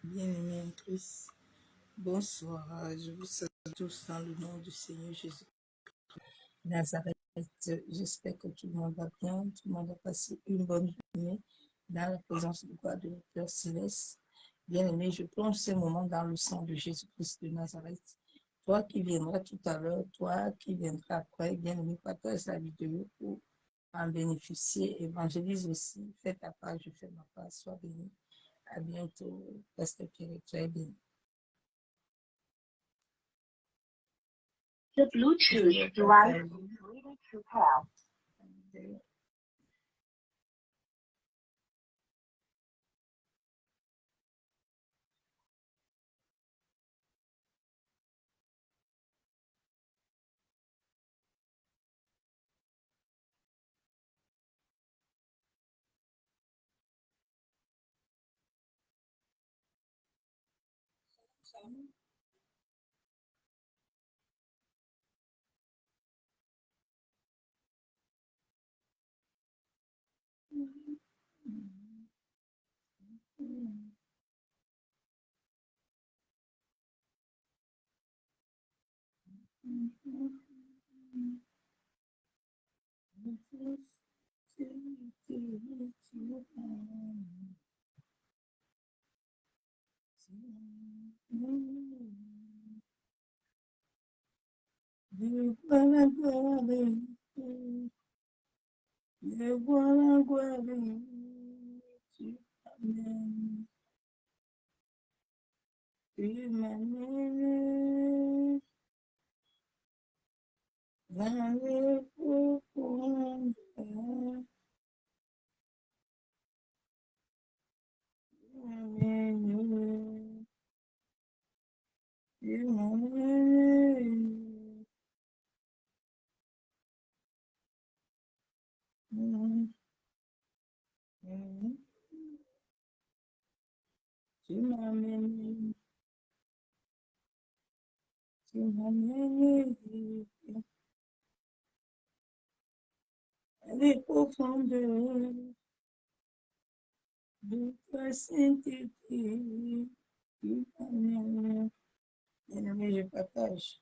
Bien-aimés en Christ, bonsoir. Je vous salue tous dans le nom du Seigneur Jésus Nazareth. J'espère que tout le monde va bien, tout le monde a passé une bonne journée dans la présence de God de notre Père Céleste. Bien-aimé, je plonge ces moments dans le sang de Jésus-Christ de Nazareth. Toi qui viendras tout à l'heure, toi qui viendras après, bien-aimé, partage la vidéo pour en bénéficier. Évangélise aussi, fais ta part, je fais ma part, sois béni. À bientôt, Pasteur Pierre, très béni. The Bluetooth device is ready to pair. Les profondeurs de ta sainteté. Bien-aimé, je partage.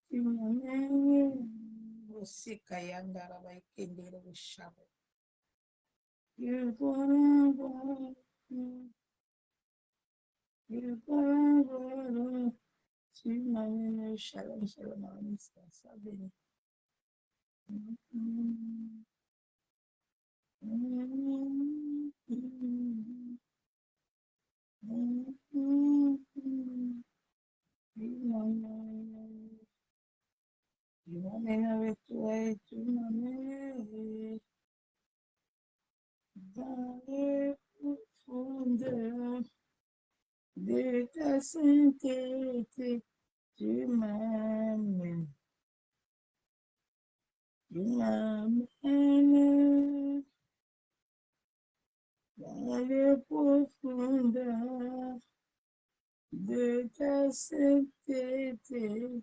Tu m'amènes aussi Kayanda Rabaïkendere Shabo. Tu m'amènes Shalom, Shalom, Anissa, ça béni. Tu m'amènes avec toi et tu m'amènes dans les profondeurs de ta sainteté. Tu m'amènes dans les profondeurs de ta sainteté.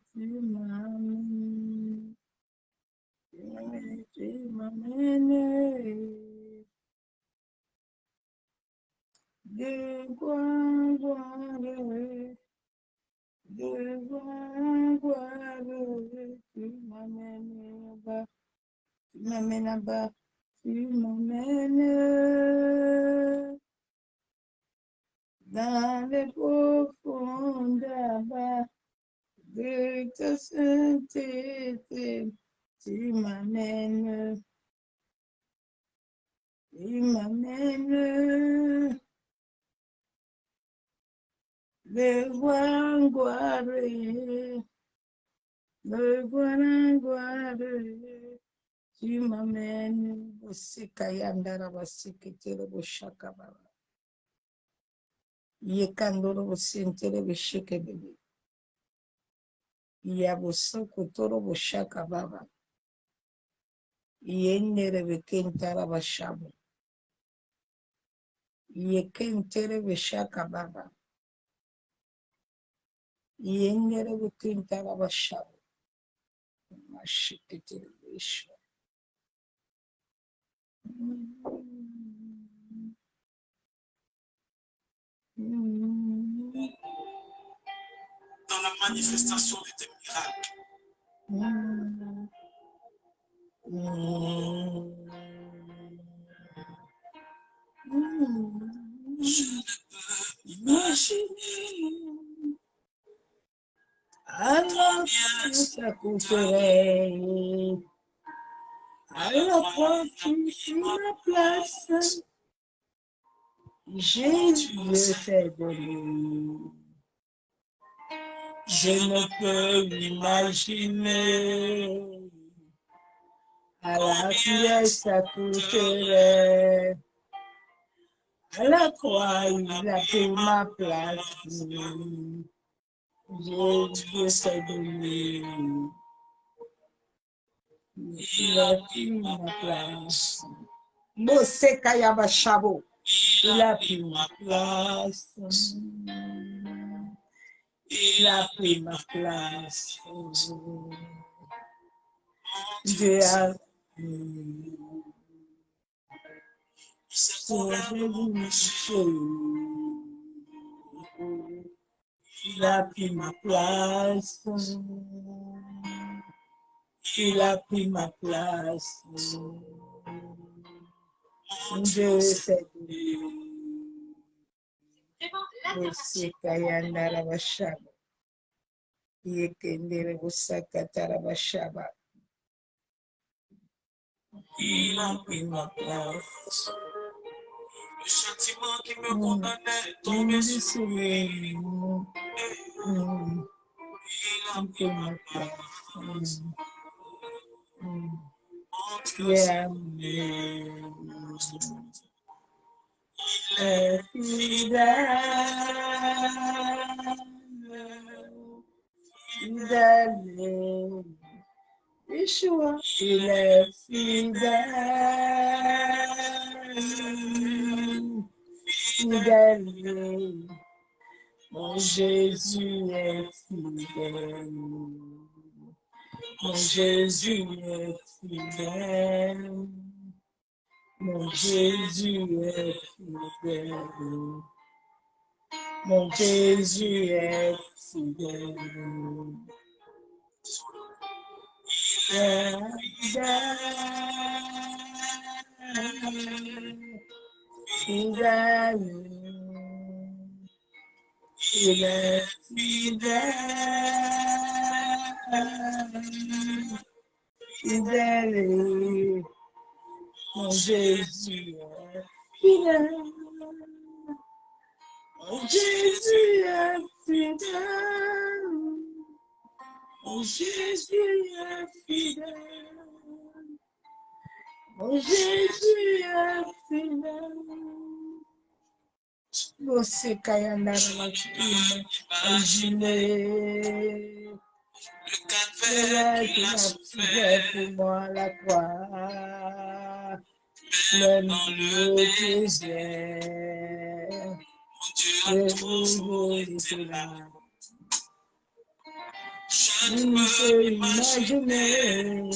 Tu m'amènes de gloire, tu m'amènes bas, tu m'amènes bas, tu m'amènes dans les profondeurs de ta sainteté. Tu m'amènes de gloire, tu m'amènes aussi Kayandara Basikitele Boshakababa. Yekandoro Bosintere Bishikebebe. Yabusuku Toro Boshakababa. Yendere Bekentara Bashabu. Yekentere Bishakababa. Yendere Bekentara Bashabu. Mashikitele Bishu. manifestation de tes miracles. Je ne peux imaginer Alors, ça coûterait. Alors, quand tu suis ma place, Jésus s'est donné. Je ne peux imaginer à la pièce ça coûterait. À la croix, il a pris ma place. Jésus s'est donné. Il a pris ma place. Mose Kayaba Shabo. Il a pris ma place. Il a pris ma place. Dieu a il a pris ma place. Il a pris ma place. Dieu s'est donné. Mose Kayanda Rabashaba. Yekendere Busakata Rabashaba. Il a pris ma place. Le châtiment qui me condamnait est tombé sur lui. Il a pris ma place. Yeah. Fidèle, Yeshua, il est fidèle, fidèle, mon Jésus est fidèle, mon Jésus est fidèle, mon Jésus est fidèle, mon Jésus est fidèle. Fidèle, il est fidèle, fidèle, mon Jésus est fidèle, mon Jésus est fidèle, mon Jésus est fidèle, mon Jésus est fidèle. Você caindo na matina, imaginez. Le calvaire qu'il a souffert, pour moi la croix, même même dans le le désert, désert, mon Dieu a je toujours vous été étais là. là. Je Je ne ne peux peux imaginer imaginer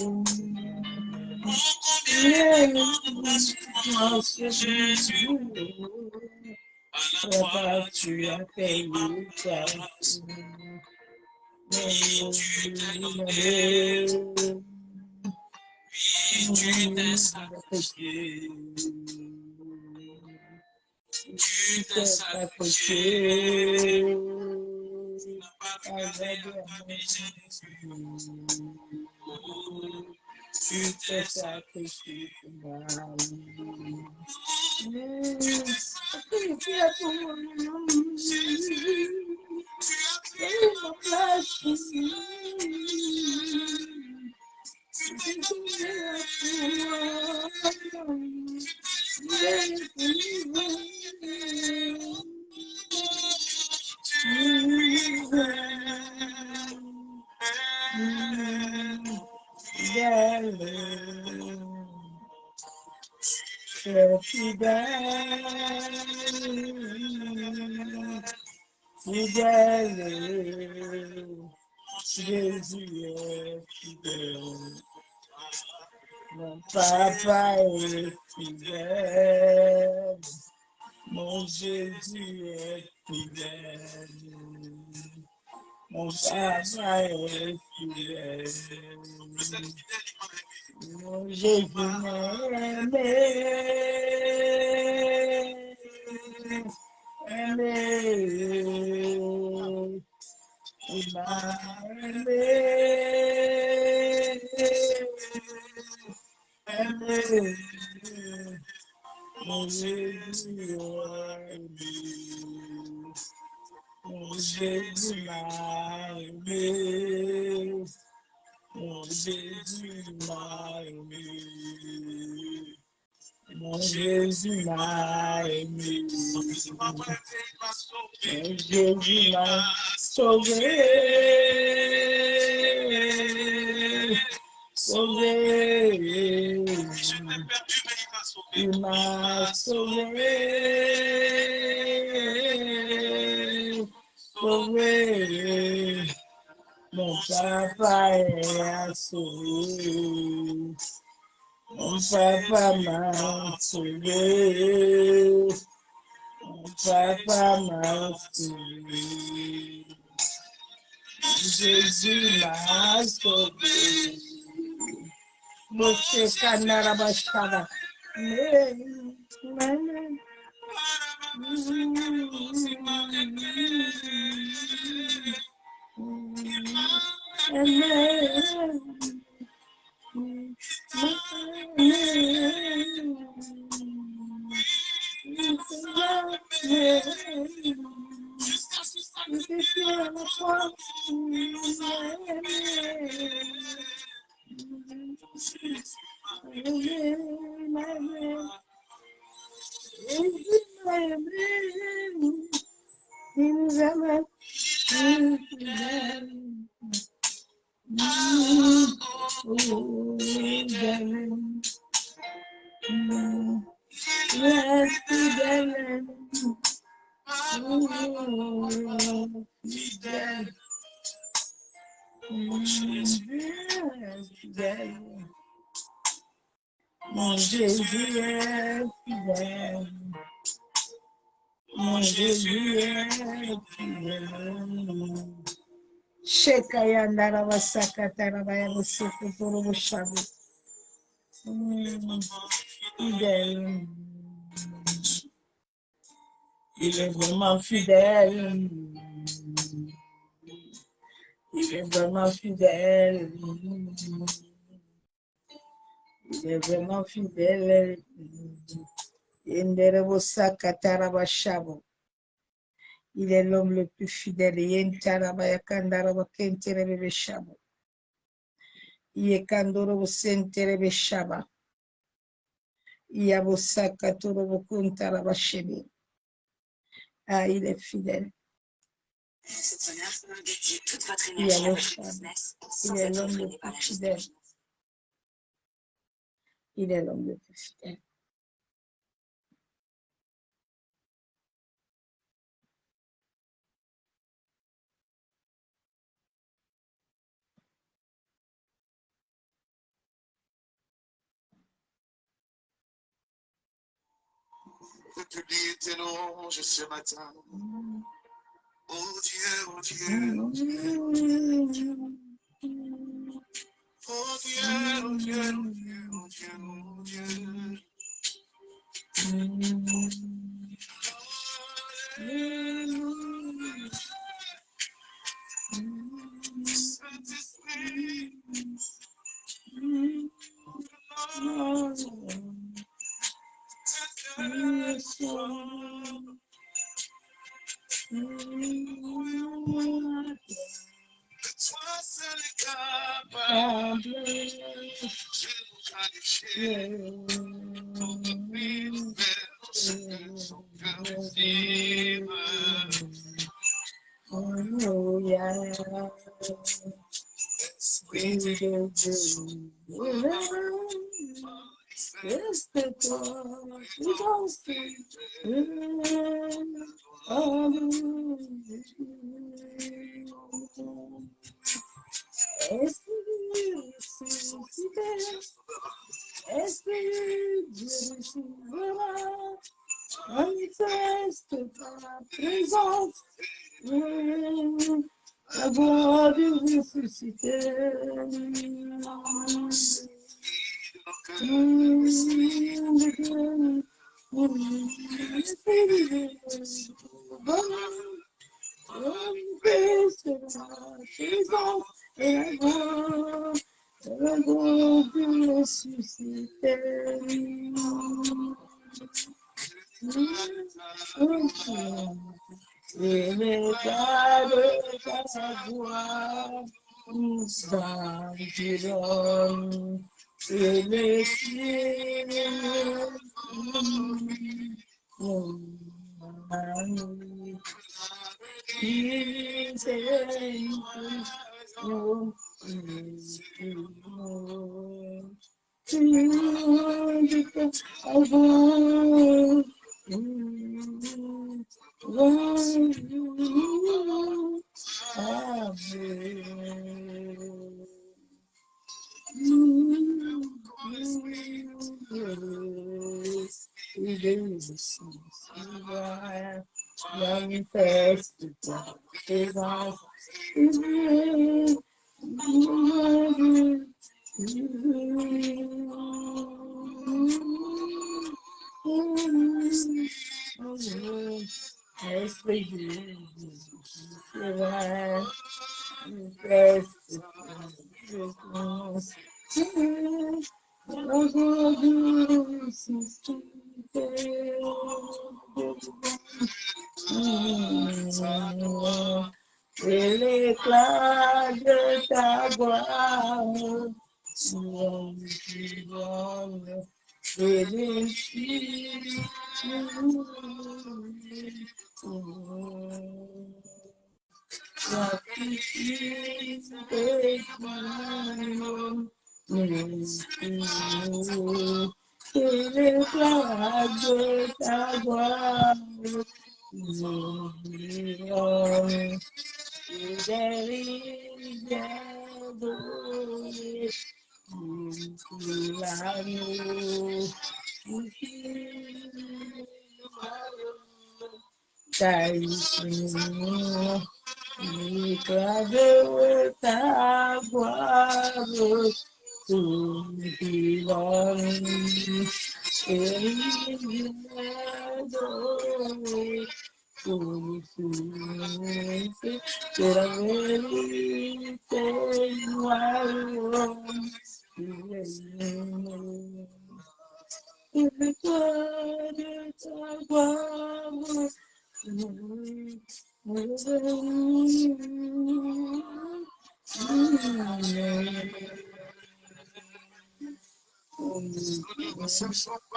combien de monde a souffert sur Jésus. À la croix, tu as payé ta place. Oui, tu t'es donné. Oui, tu t'es sacrifié. Tu t'es sacrifié. Tu n'as pas regardé à ta miséricorde. Tu t'es sacrifié pour moi. Tu as pris ma place ici. Fidèle, Jésus est fidèle. Mon papa est fidèle, mon Jésus est fidèle, mon papa est fidèle. Mon Jésus m'a aimé, il m'a aimé, mon Jésus m'a aimé, mon Jésus m'a aimé, mon Jésus m'a aimé, mon Jésus m'a aimé, mon Jésus m'a sauvé, sauvé. Il m'a sauvé, sauvé. Mon papa est sauvé. Mon papa m'a sauvé. Mon papa m'a sauvé. Jésus m'a sauvé. Você canara baixada. Mon Jésus est fidèle. Mon Jésus est fidèle. Shekayandara Vasakatara Vayavasuku Purushavu. Fidèle. Il est vraiment fidèle. Il est vraiment fidèle. Il est vraiment fidèle. Yenderebo Sakatara Vashavu. Il est l'homme le plus fidèle. Yentaraba Yakandaraba Kenterebe Shabu. Yekandorobo Senterebe Shaba. Yabo Sakatorobo Kuntaraba Shebi. Ah, il est fidèle. Il est l'homme le plus fidèle. Il est l'homme le plus fidèle. Publie tes louanges ce matin. Oh Dieu, oh Dieu, oh Dieu. Oh Dieu, oh Dieu, oh Dieu, oh Dieu, oh Dieu. Saint-Esprit, toi seul est capable de nous qualifier pour t'offrir ce que son cœur désire. Esprit de Dieu, Manifeste ta présence. la gloire du ressuscité. Et les gars de ta voix nous environnent, et les cieux manifeste ta présence. Esprit de manifeste et l'éclat de ta gloire et les filles et l'éclat de ta gloire ta gloire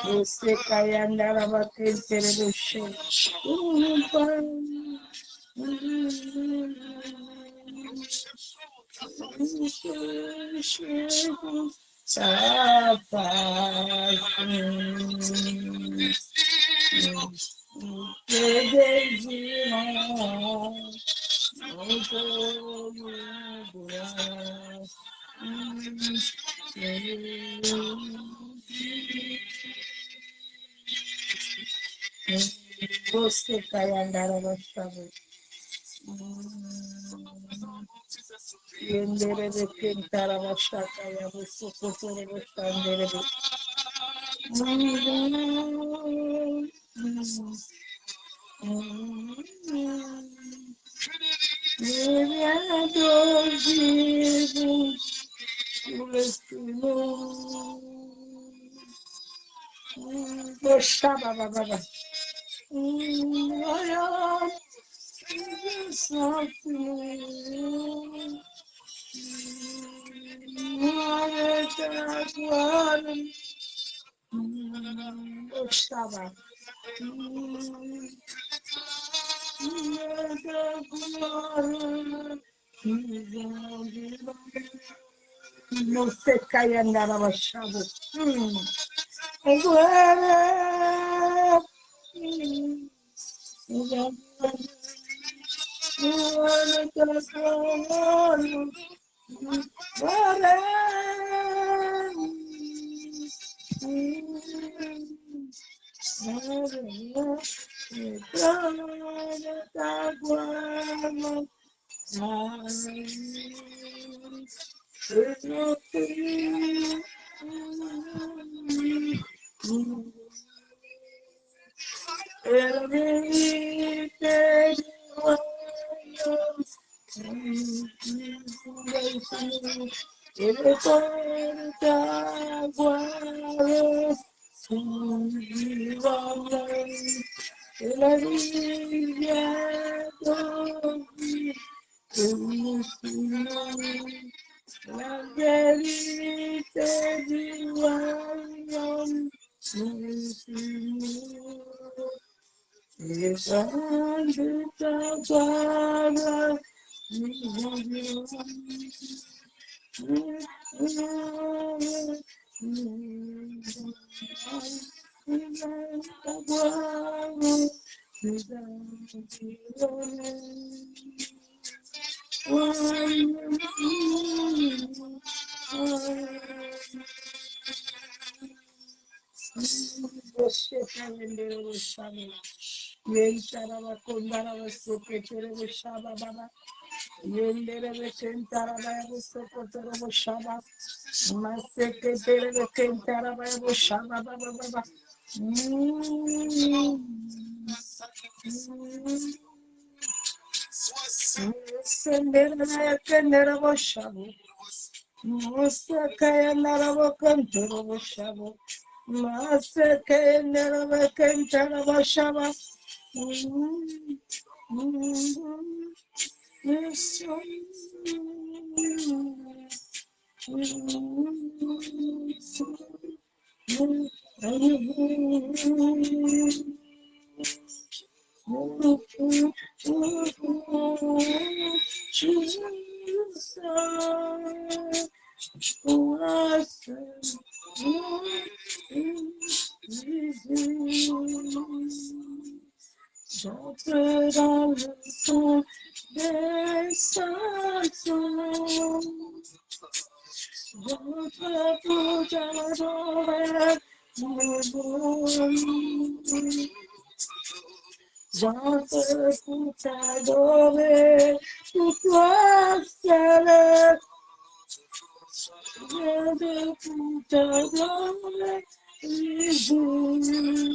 Você cai andar a bater pelo chão. Você vai andar a nossa Yendere de Kentara Vashaka Yabuso Kotoro Vandere. Não se caia andar a chave. La vérité du royaume, les gens de ta gloire, j'entre dans le fond des saints. J'entre pour t'adorer, mon Dieu. J'entre pour t'adorer, pour toi seul. J'entre pour t'adorer, Jésus.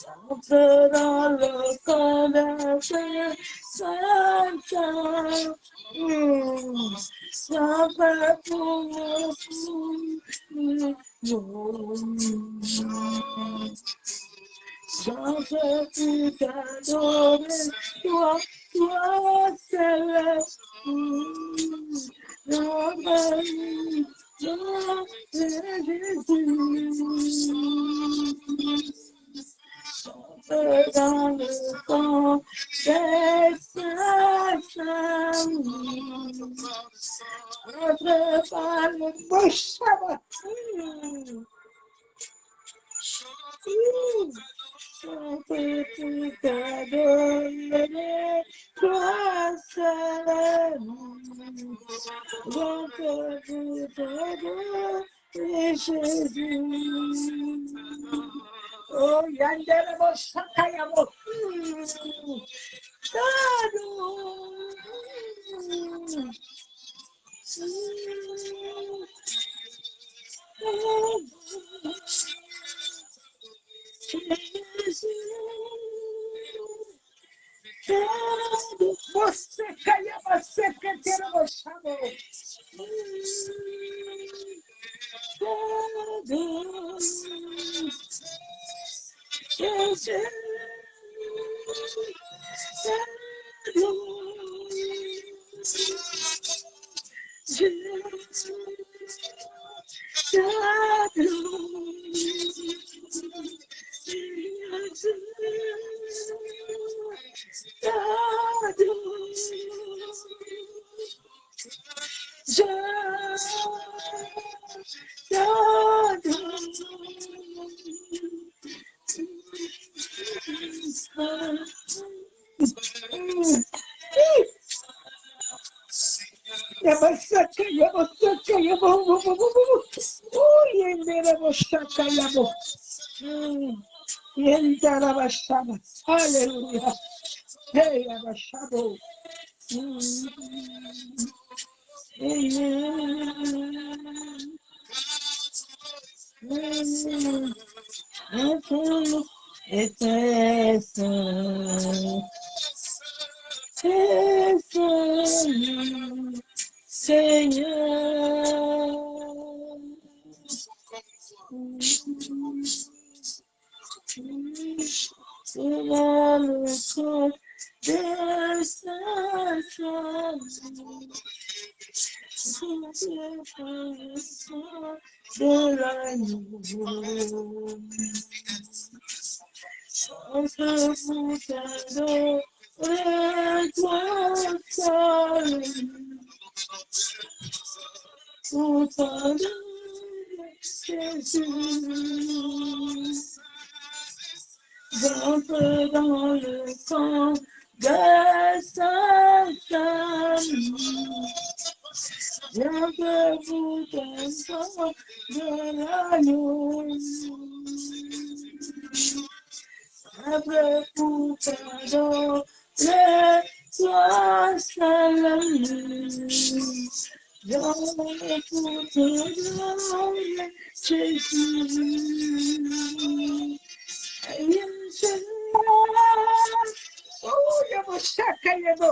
J'entre dans le camp des saints. J'entre pour me souvenir. J'entre pour t'adorer, toi seul. Dans le camp des saints, entre par le bouche, j'entre pour t'adorer, toi seul. J'entre pour t'adorer, Jésus. Oh, yandere bo shakaya bo. Você caia, você que ter o chamo. Hallelujah. Hey, Abashabo. J'entre dans le camp de Satan. J'entre pour de l'agneau. Après pour t'adorer, toi seul. J'entre pour t'adorer, Jésus. Oh, yabo shaka yabo.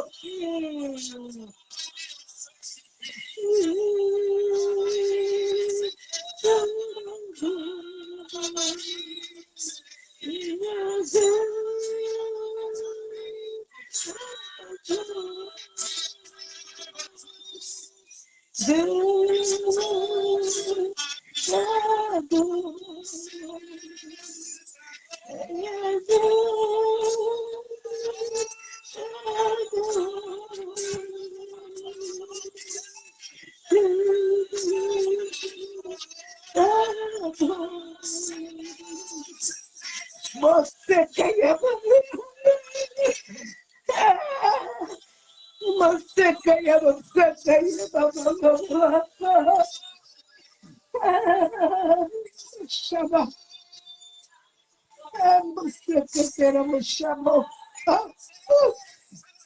Shabbat.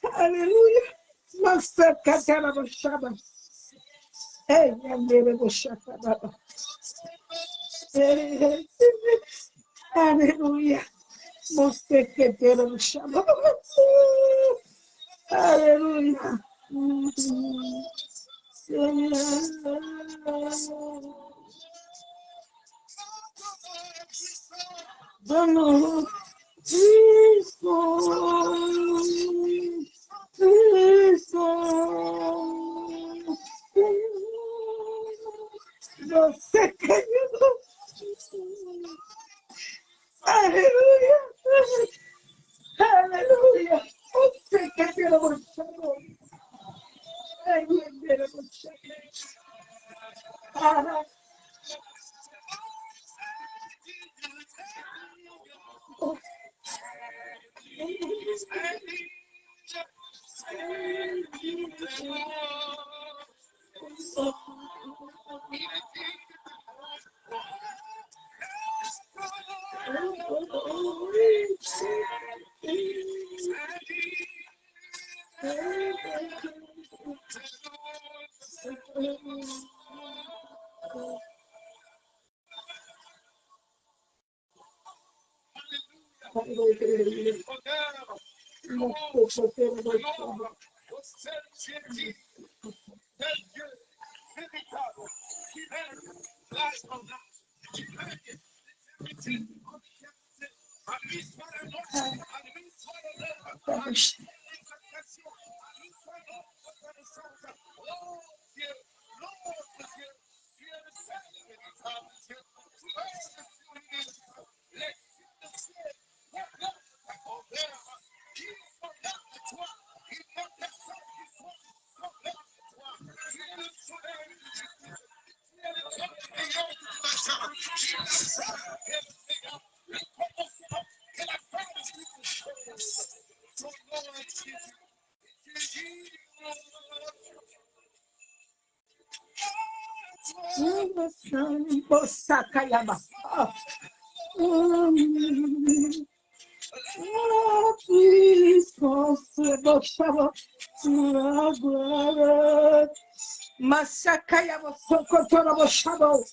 Hallelujah. Master Katana Shabbat. Hey, Shabbat. Hallelujah. Master Katana Shabbat. Hallelujah. The Lord is born. The second, hallelujah, hallelujah. Oh, second, you know, Sakayaba. Oh, please, Shabo. Masakaya Sokotorabo Shabo.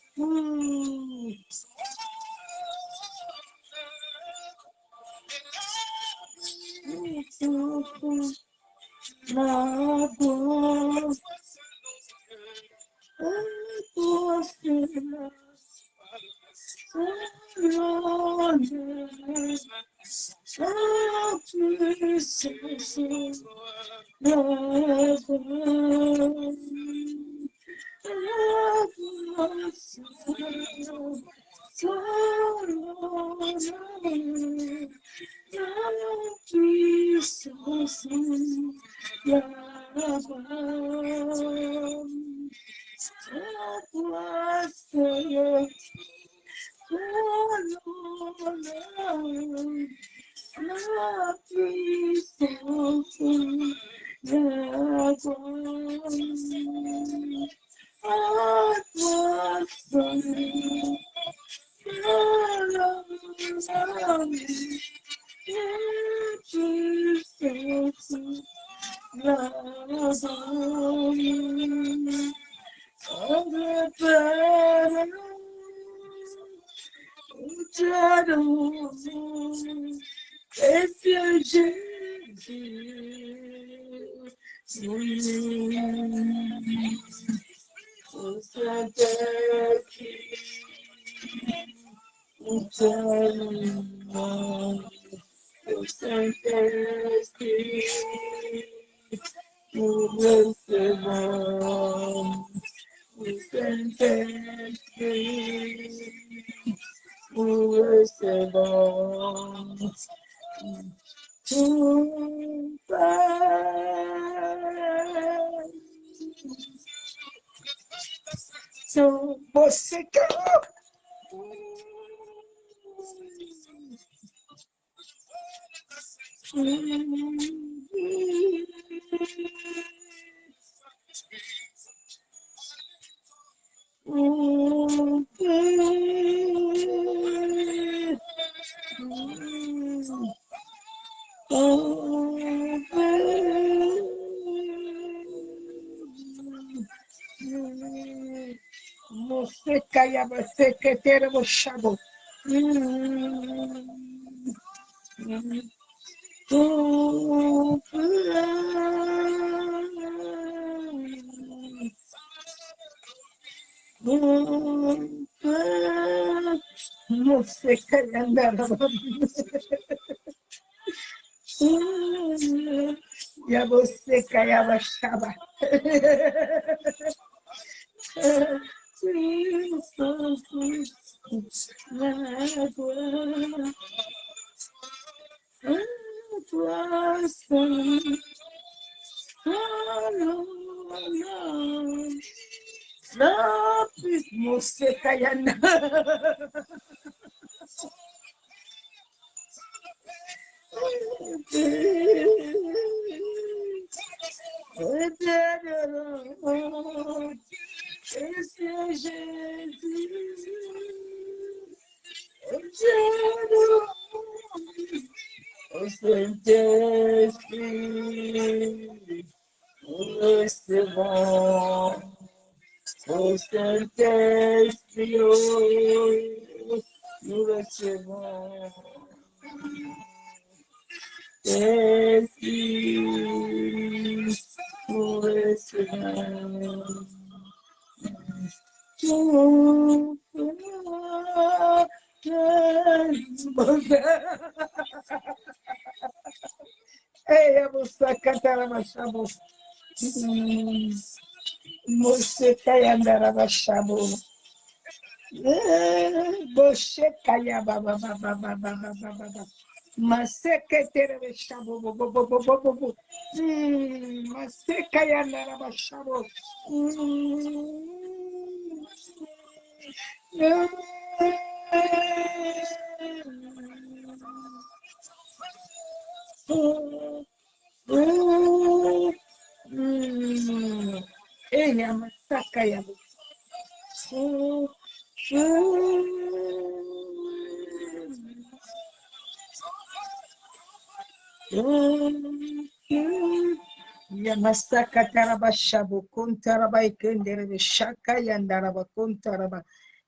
Yamasaka taraba shabo kontaraba ikendere shaka yandaraba kontaraba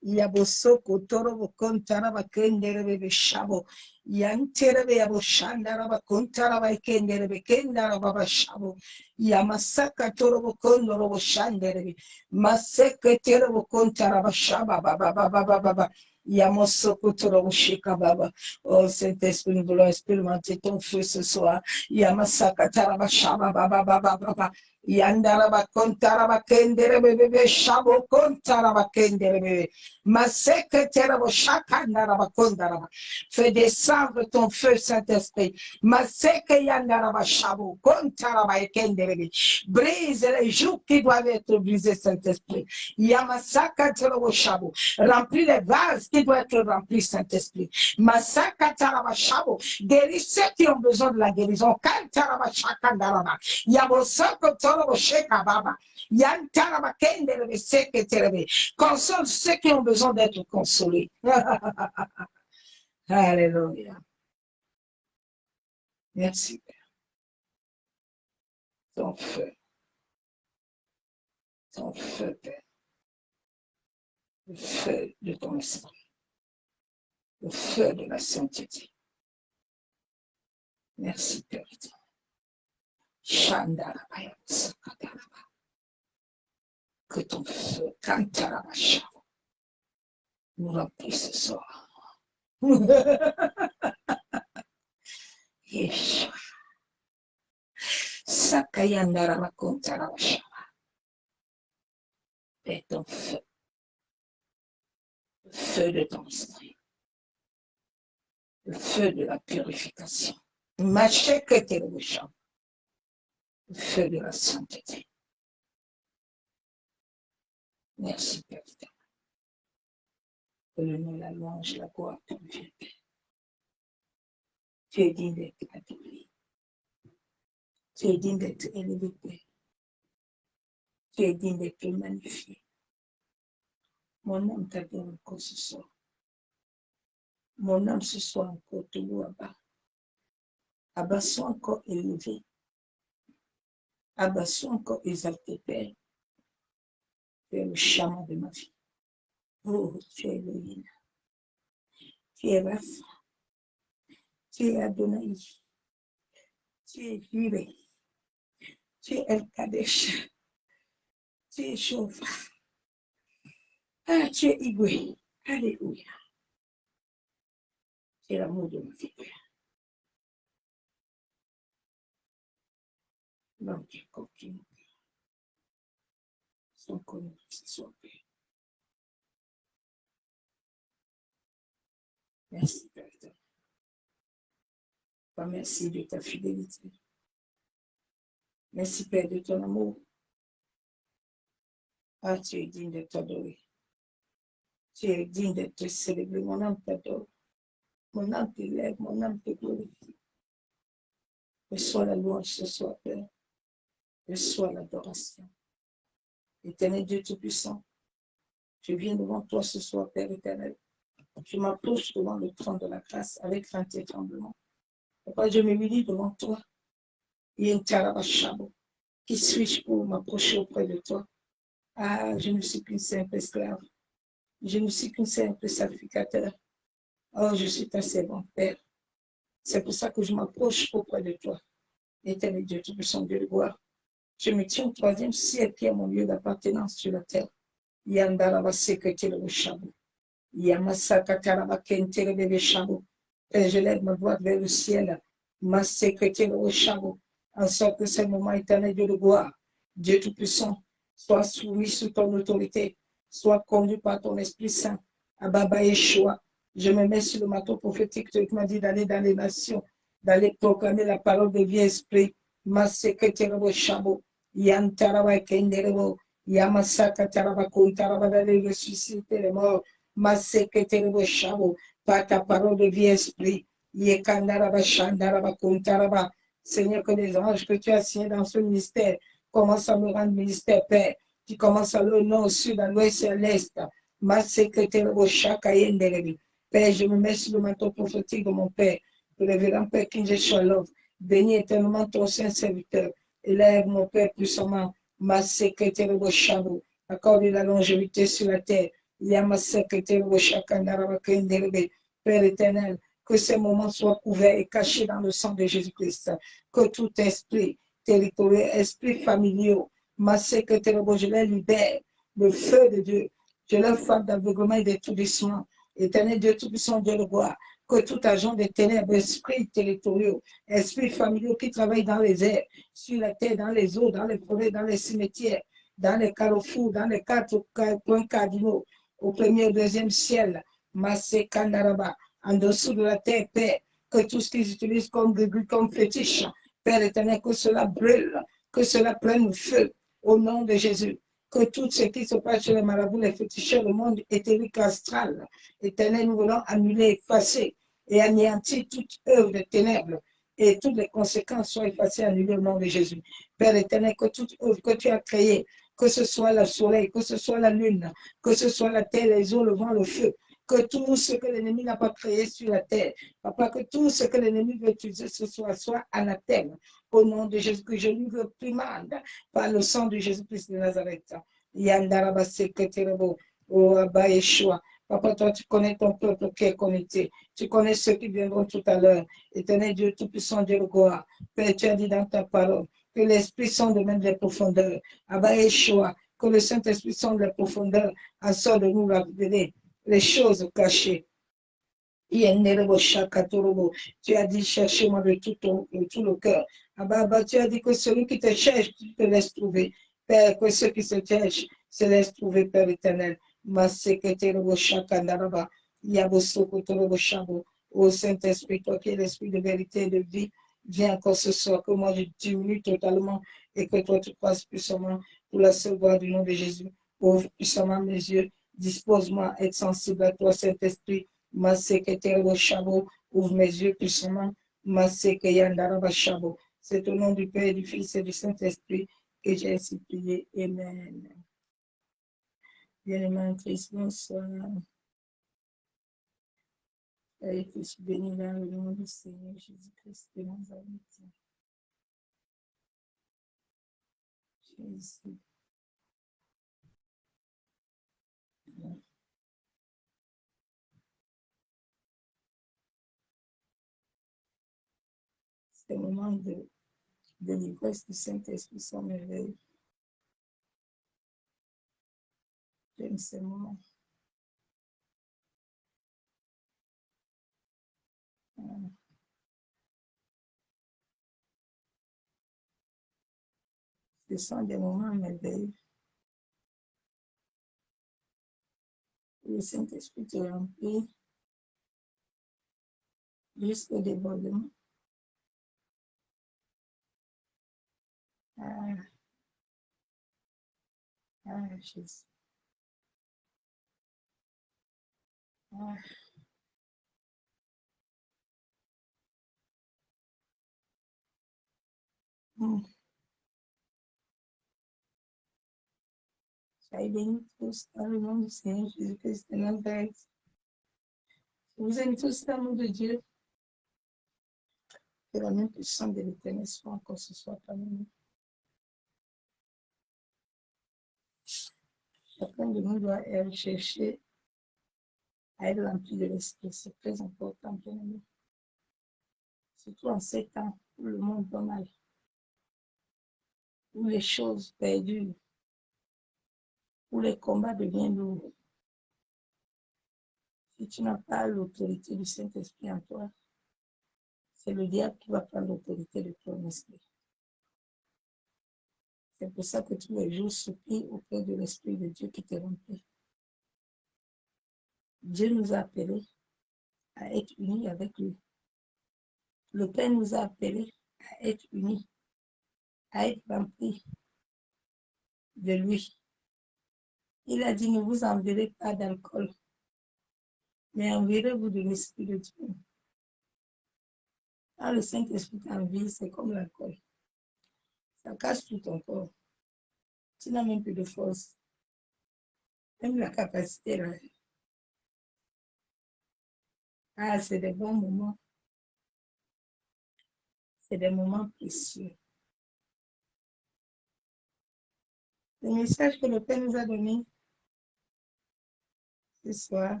yabosoko torobo kontaraba kendere be shabo yantere be yabo shandaraba kontaraba ikendere be kendaraba shabo yamasaka torobo kondorobo shandere be maseke torobo kontaraba shaba baba baba baba Yamosoko torobo shika baba. Oh Saint-Esprit, nous voulons expérimenter ton feu ce soir. Yamasaka taraba shaba baba baba baba. Yandaraba kontaraba kendere bebe shabo kontaraba kendere bebe. Maseke terabo shakandaraba kondaraba. Fais descendre ton feu, Saint-Esprit. Maseke yandaraba shabo kontaraba kendere bebe. Brise les joues qui doivent être brisés, Saint-Esprit. Yamasaka terabo shabo. Remplis les vases qui doivent être remplis, Saint-Esprit. Masaka taraba shabo. Guéris ceux qui ont besoin de la guérison. Kantaraba shakandaraba. Yabosoko torobo sheka baba. Yantaraba kenderebe seke terebe. Console ceux qui ont besoin d'être consolés. Alléluia. Merci, Père. Ton feu, Père. Le feu de ton esprit. Le feu de la sainteté. Merci, Père. Shandaraba Sakataraba. Que ton feu, Kantaraba Shabo, nous remplisse ce soir. Yeshua. Sakayandaraba Kontaraba Shaba. Et ton feu. Le feu de ton esprit. Le feu de la purification. Le feu de la sainteté. Merci, Père. Que le nom, la louange, la gloire te revienne, Père. Tu es digne d'être adoré. Tu es digne d'être élevé, Père. Tu es digne d'être magnifié. Mon âme t'adore encore ce soir. Mon âme ce soir encore te loue à bas. Abba, sois encore élevé. Abba, sois encore exalté, Père. Tu es le chaman de ma vie. Oh, tu es Elohim. Tu es Rapha. Tu es Adonai. Tu es Jireh. Tu es El Kadesh. Tu es Jéhovah. Ah, tu es Igwe. Alléluia. Tu es l'amour de ma vie, Père. Non, tu es continu. Sans connu, ce soit, Père. Merci, Père. Merci de ta fidélité. Merci, Père, de ton amour. Ah, tu es digne de t'adorer. Tu es digne de te célébrer. Mon âme t'adore. Mon âme t'élève. Mon âme te glorifie. Reçois la louange ce soir, Père. Reçois l'adoration. Éternel Dieu Tout-Puissant, je viens devant toi ce soir, Père éternel. Je m'approche devant le trône de la grâce avec crainte et tremblement. Papa, je me humilie devant toi. Qui suis-je pour m'approcher auprès de toi? Ah, je ne suis qu'une simple esclave. Je ne suis qu'une simple sacrificateur. Oh, je suis ta servante, Père. C'est pour ça que je m'approche auprès de toi. Éternel Dieu, Tout-Puissant, Dieu de gloire. Je me tiens au troisième ciel qui est mon lieu d'appartenance sur la terre. Yandaraba sekete le chabo. Yamasaka taraba kente le bébé chabo. Et je lève ma voix vers le ciel. Ma sekete le chabo. En sorte que ce moment éternel Dieu de gloire, Dieu Tout-Puissant, soit soumis sous ton autorité, soit conduit par ton Esprit Saint. Ababa Yeshua, je me mets sur le manteau prophétique. Tu m'as dit d'aller dans les nations, d'aller proclamer la parole de vie esprit. Ma sekete le chabo. Yantaraba kenderebo. Yamasaka taraba kontaraba d'aller ressusciter les morts. Masekete le chabo. Par ta parole de vie esprit. Yekandaraba shandaraba kontaraba. Seigneur, que les anges que tu as signés dans ce ministère commencent à me rendre ministère, Père. Tu commences à le nord, au sud, à l'ouest et à l'est. Ma secrétaire au Père, je me mets sur le manteau prophétique de mon Père, le révérend Père King Yeshua Love. Bénis éternellement ton saint serviteur. Élève mon Père puissamment, ma secrétaire au chameau. Accorde la longévité sur la terre. Il y a ma secrétaire au chakandarabakendérebe. Père éternel, que ces moments soient couverts et cachés dans le sang de Jésus-Christ. Que tout esprit territorial, esprit familial, ma secrétaire, je les libère. Le feu de Dieu, je leur frappe d'aveuglement et d'étourdissement. Éternel Dieu Tout-Puissant, Dieu le roi, que tout agent des ténèbres, esprits territoriaux, esprits familiaux qui travaillent dans les airs, sur la terre, dans les eaux, dans les forêts, dans les cimetières, dans les carrefours, dans les quatre points cardinaux, au premier, au deuxième ciel, Massé Kandaraba, en dessous de la terre, Père, que tout ce qu'ils utilisent comme gris, comme fétiche, Père éternel, que cela brûle, que cela prenne feu, au nom de Jésus. Que tout ce qui se passe chez les marabouts, les féticheurs, le monde éthérique astral, éternel, nous voulons annuler, effacer et anéantir toute œuvre de ténèbres et toutes les conséquences soient effacées, annulées au nom de Jésus. Père éternel, que toute œuvre que tu as créée, que ce soit le soleil, que ce soit la lune, que ce soit la terre, les eaux, le vent, le feu, que tout ce que l'ennemi n'a pas créé sur la terre, papa, que tout ce que l'ennemi veut utiliser ce soit anathème. Au nom de Jésus, que je lui veux primande par le sang de Jésus-Christ de Nazareth. Yandaraba Seketerebo, O Abba Yeshua. Papa, toi, tu connais ton peuple qui est connecté. Tu connais ceux qui viendront tout à l'heure. Éternel Dieu Tout-Puissant, Dieu le gloire. Père, tu as dit dans ta parole que l'Esprit sonde même les profondeurs. Abba Yeshua, que le Saint-Esprit sonde les profondeurs, en sorte de nous révéler les choses cachées. Tu as dit, cherchez-moi de tout le cœur. Abba, tu as dit que celui qui te cherche, tu te laisses trouver. Père, que ceux qui se cherchent se laissent trouver, Père éternel. Ô Saint-Esprit, toi qui es l'Esprit de vérité et de vie, viens encore ce soir, que moi je diminue totalement et que toi tu passes puissamment pour la seule gloire du nom de Jésus. Ouvre puissamment mes yeux, dispose-moi à être sensible à toi, Saint-Esprit. Ouvre mes yeux puissamment. C'est au nom du Père, du Fils et du Saint-Esprit que j'ai ainsi prié. Amen. Bien-aimé Christ, bonsoir. Et que je suis béni dans le nom du Seigneur Jésus-Christ de Nazareth. Jésus. C'est le moment de l'ivresse du Saint-Esprit sans merveille. J'aime ce moment. Ce sont des moments merveilleux. Le Saint-Esprit te remplit jusqu'au débordement. Ah, Jésus. Ah, Soyez bénis tous dans le nom du Seigneur Jésus-Christ de Nazareth. Je vous aime tous l'amour de Dieu. Que la même puissance de l'Éternel soit encore ce soir parmi nous. Chacun de nous doit chercher à être rempli de l'Esprit. C'est très important, bien aimé. Surtout en ces temps où le monde va mal, où les choses perdurent, où les combats deviennent lourds. Si tu n'as pas l'autorité du Saint-Esprit en toi, c'est le diable qui va prendre l'autorité de ton esprit. C'est pour ça que tous les jours supplie auprès de l'Esprit de Dieu qui te remplit. Dieu nous a appelés à être unis avec lui. Le Père nous a appelés à être unis, à être remplis de lui. Il a dit, ne vous enverrez pas d'alcool, mais enverrez-vous de l'Esprit de Dieu. Quand le Saint-Esprit t'envie, c'est comme l'alcool. Ça casse tout ton corps. Tu n'as même plus de force. Même la capacité là. Ah, c'est des bons moments. C'est des moments précieux. Le message que le Père nous a donné ce soir,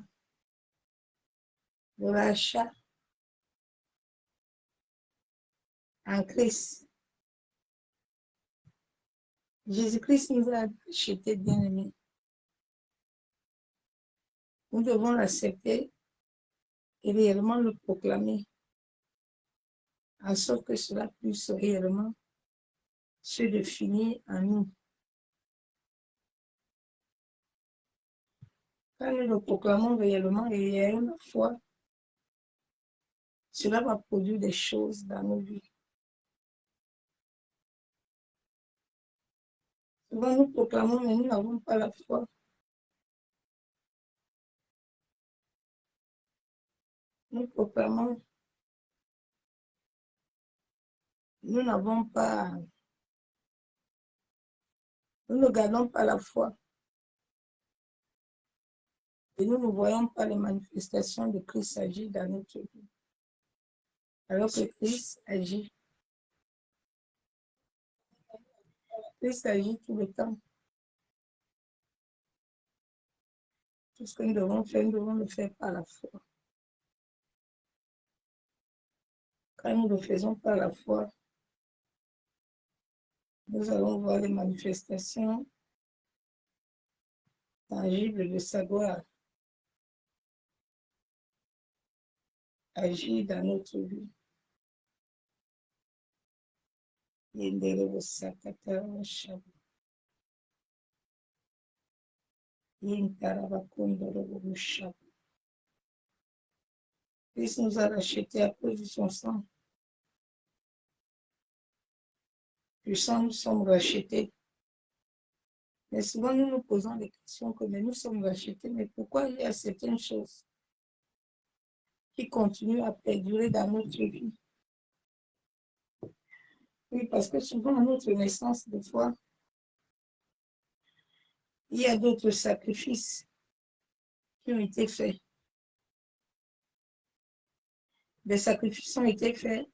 le rachat en Christ. Jésus-Christ nous a achetés, bien-aimés. Nous devons l'accepter et réellement le proclamer, en sorte que cela puisse réellement se définir en nous. Quand nous le proclamons réellement et il y a une foi, cela va produire des choses dans nos vies. Souvent nous proclamons, mais nous n'avons pas la foi. Nous proclamons, nous n'avons pas, nous ne gardons pas la foi. Et nous ne voyons pas les manifestations de Christ agir dans notre vie. Alors que Christ agit. Christ agit tout le temps. Tout ce que nous devons le faire par la foi. Quand nous le faisons par la foi, nous allons voir les manifestations tangibles de sa gloire agir dans notre vie. Christ nous a rachetés à cause de son sang. Du sang, nous sommes rachetés. Mais souvent, nous nous posons des questions comme nous sommes rachetés, mais pourquoi il y a certaines choses qui continuent à perdurer dans notre vie? Oui, parce que souvent, à notre naissance, des fois, il y a d'autres sacrifices qui ont été faits. Des sacrifices ont été faits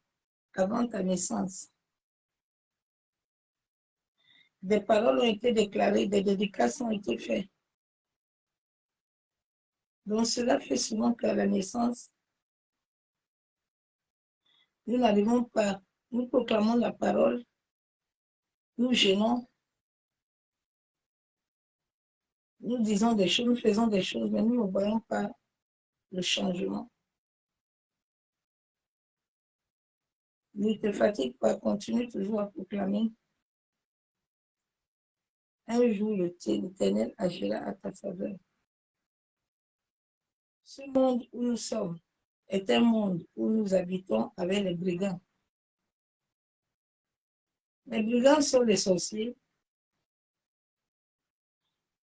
avant ta naissance. Des paroles ont été déclarées, des dédicaces ont été faites. Donc cela fait souvent qu'à la naissance, nous n'arrivons pas, nous proclamons la parole, nous gênons, nous disons des choses, nous faisons des choses, mais nous ne voyons pas le changement. Ne te fatigue pas, continue toujours à proclamer. Un jour, l'Éternel agira à ta faveur. Ce monde où nous sommes est un monde où nous habitons avec les brigands. Les brigands sont les sorciers.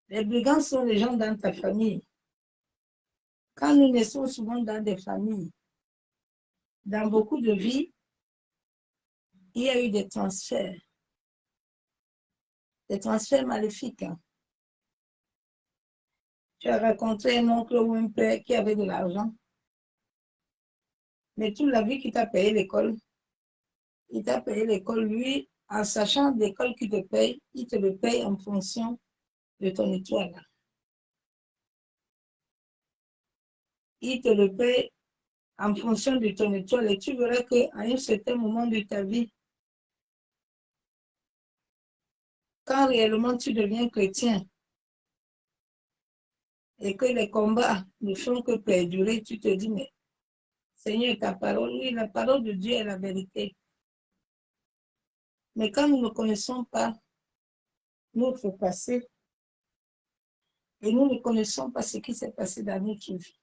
Les brigands sont les gens dans ta famille. Quand nous naissons souvent dans des familles, dans beaucoup de vies, il y a eu des transferts maléfiques. Tu as rencontré un oncle ou un père qui avait de l'argent, mais toute la vie qui t'a payé l'école, il t'a payé l'école, lui, en sachant l'école qui te paye, il te le paye en fonction de ton étoile. Il te le paye en fonction de ton étoile et tu verras qu'à un certain moment de ta vie, quand réellement tu deviens chrétien et que les combats ne font que perdurer, tu te dis, mais Seigneur, ta parole, oui, la parole de Dieu est la vérité. Mais quand nous ne connaissons pas notre passé et nous ne connaissons pas ce qui s'est passé dans notre vie,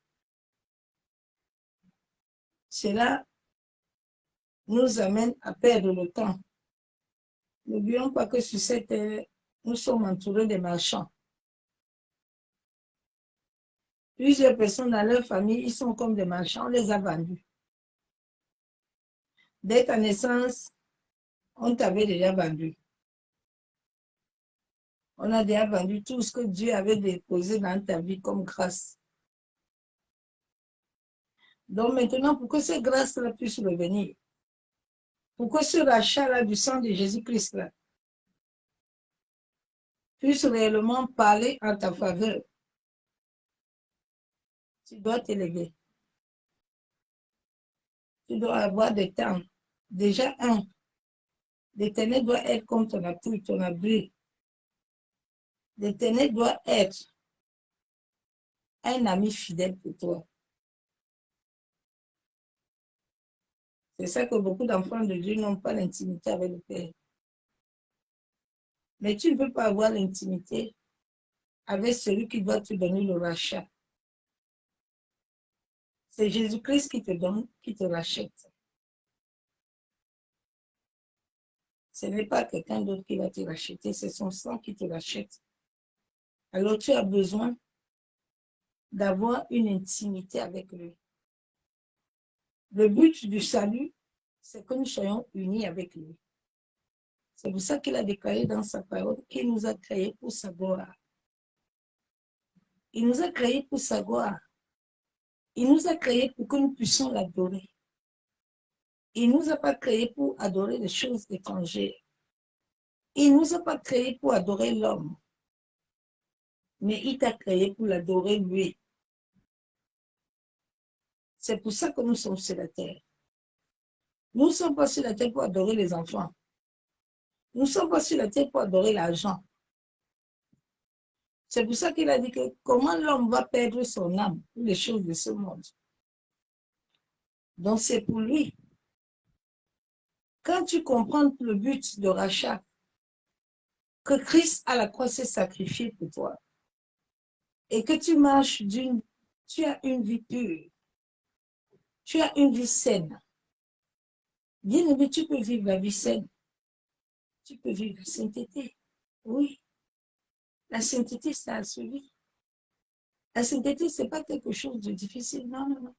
cela nous amène à perdre le temps. N'oublions pas que sur cette terre, nous sommes entourés de marchands. Plusieurs personnes dans leur famille, ils sont comme des marchands, on les a vendus. Dès ta naissance, on t'avait déjà vendu. On a déjà vendu tout ce que Dieu avait déposé dans ta vie comme grâce. Donc maintenant, pour que ces grâces-là puissent revenir, pour que ce rachat-là du sang de Jésus-Christ là puisse réellement parler en ta faveur, tu dois t'élever. Tu dois avoir des temps. Déjà, l'Éternel doit être comme ton appui, ton abri. L'Éternel doit être un ami fidèle pour toi. C'est ça que beaucoup d'enfants de Dieu n'ont pas l'intimité avec le Père. Mais tu ne peux pas avoir l'intimité avec celui qui doit te donner le rachat. C'est Jésus-Christ qui te donne, qui te rachète. Ce n'est pas quelqu'un d'autre qui va te racheter, c'est son sang qui te rachète. Alors tu as besoin d'avoir une intimité avec lui. Le but du salut, c'est que nous soyons unis avec lui. C'est pour ça qu'il a déclaré dans sa parole qu'il nous a créés pour sa gloire. Il nous a créés pour sa gloire. Il nous a créés pour que nous puissions l'adorer. Il ne nous a pas créés pour adorer les choses étrangères. Il ne nous a pas créés pour adorer l'homme. Mais il t'a créé pour l'adorer lui. C'est pour ça que nous sommes sur la terre. Nous ne sommes pas sur la terre pour adorer les enfants. Nous ne sommes pas sur la terre pour adorer l'argent. C'est pour ça qu'il a dit que comment l'homme va perdre son âme pour les choses de ce monde. Donc c'est pour lui. Quand tu comprends le but de rachat, que Christ à la croix s'est sacrifié pour toi, et que tu marches tu as une vie pure, tu as une vie saine. Bien-aimé, tu peux vivre la vie saine. Tu peux vivre la sainteté. Oui. La sainteté, ça a suivi. La sainteté, ce n'est pas quelque chose de difficile. Non, non, non.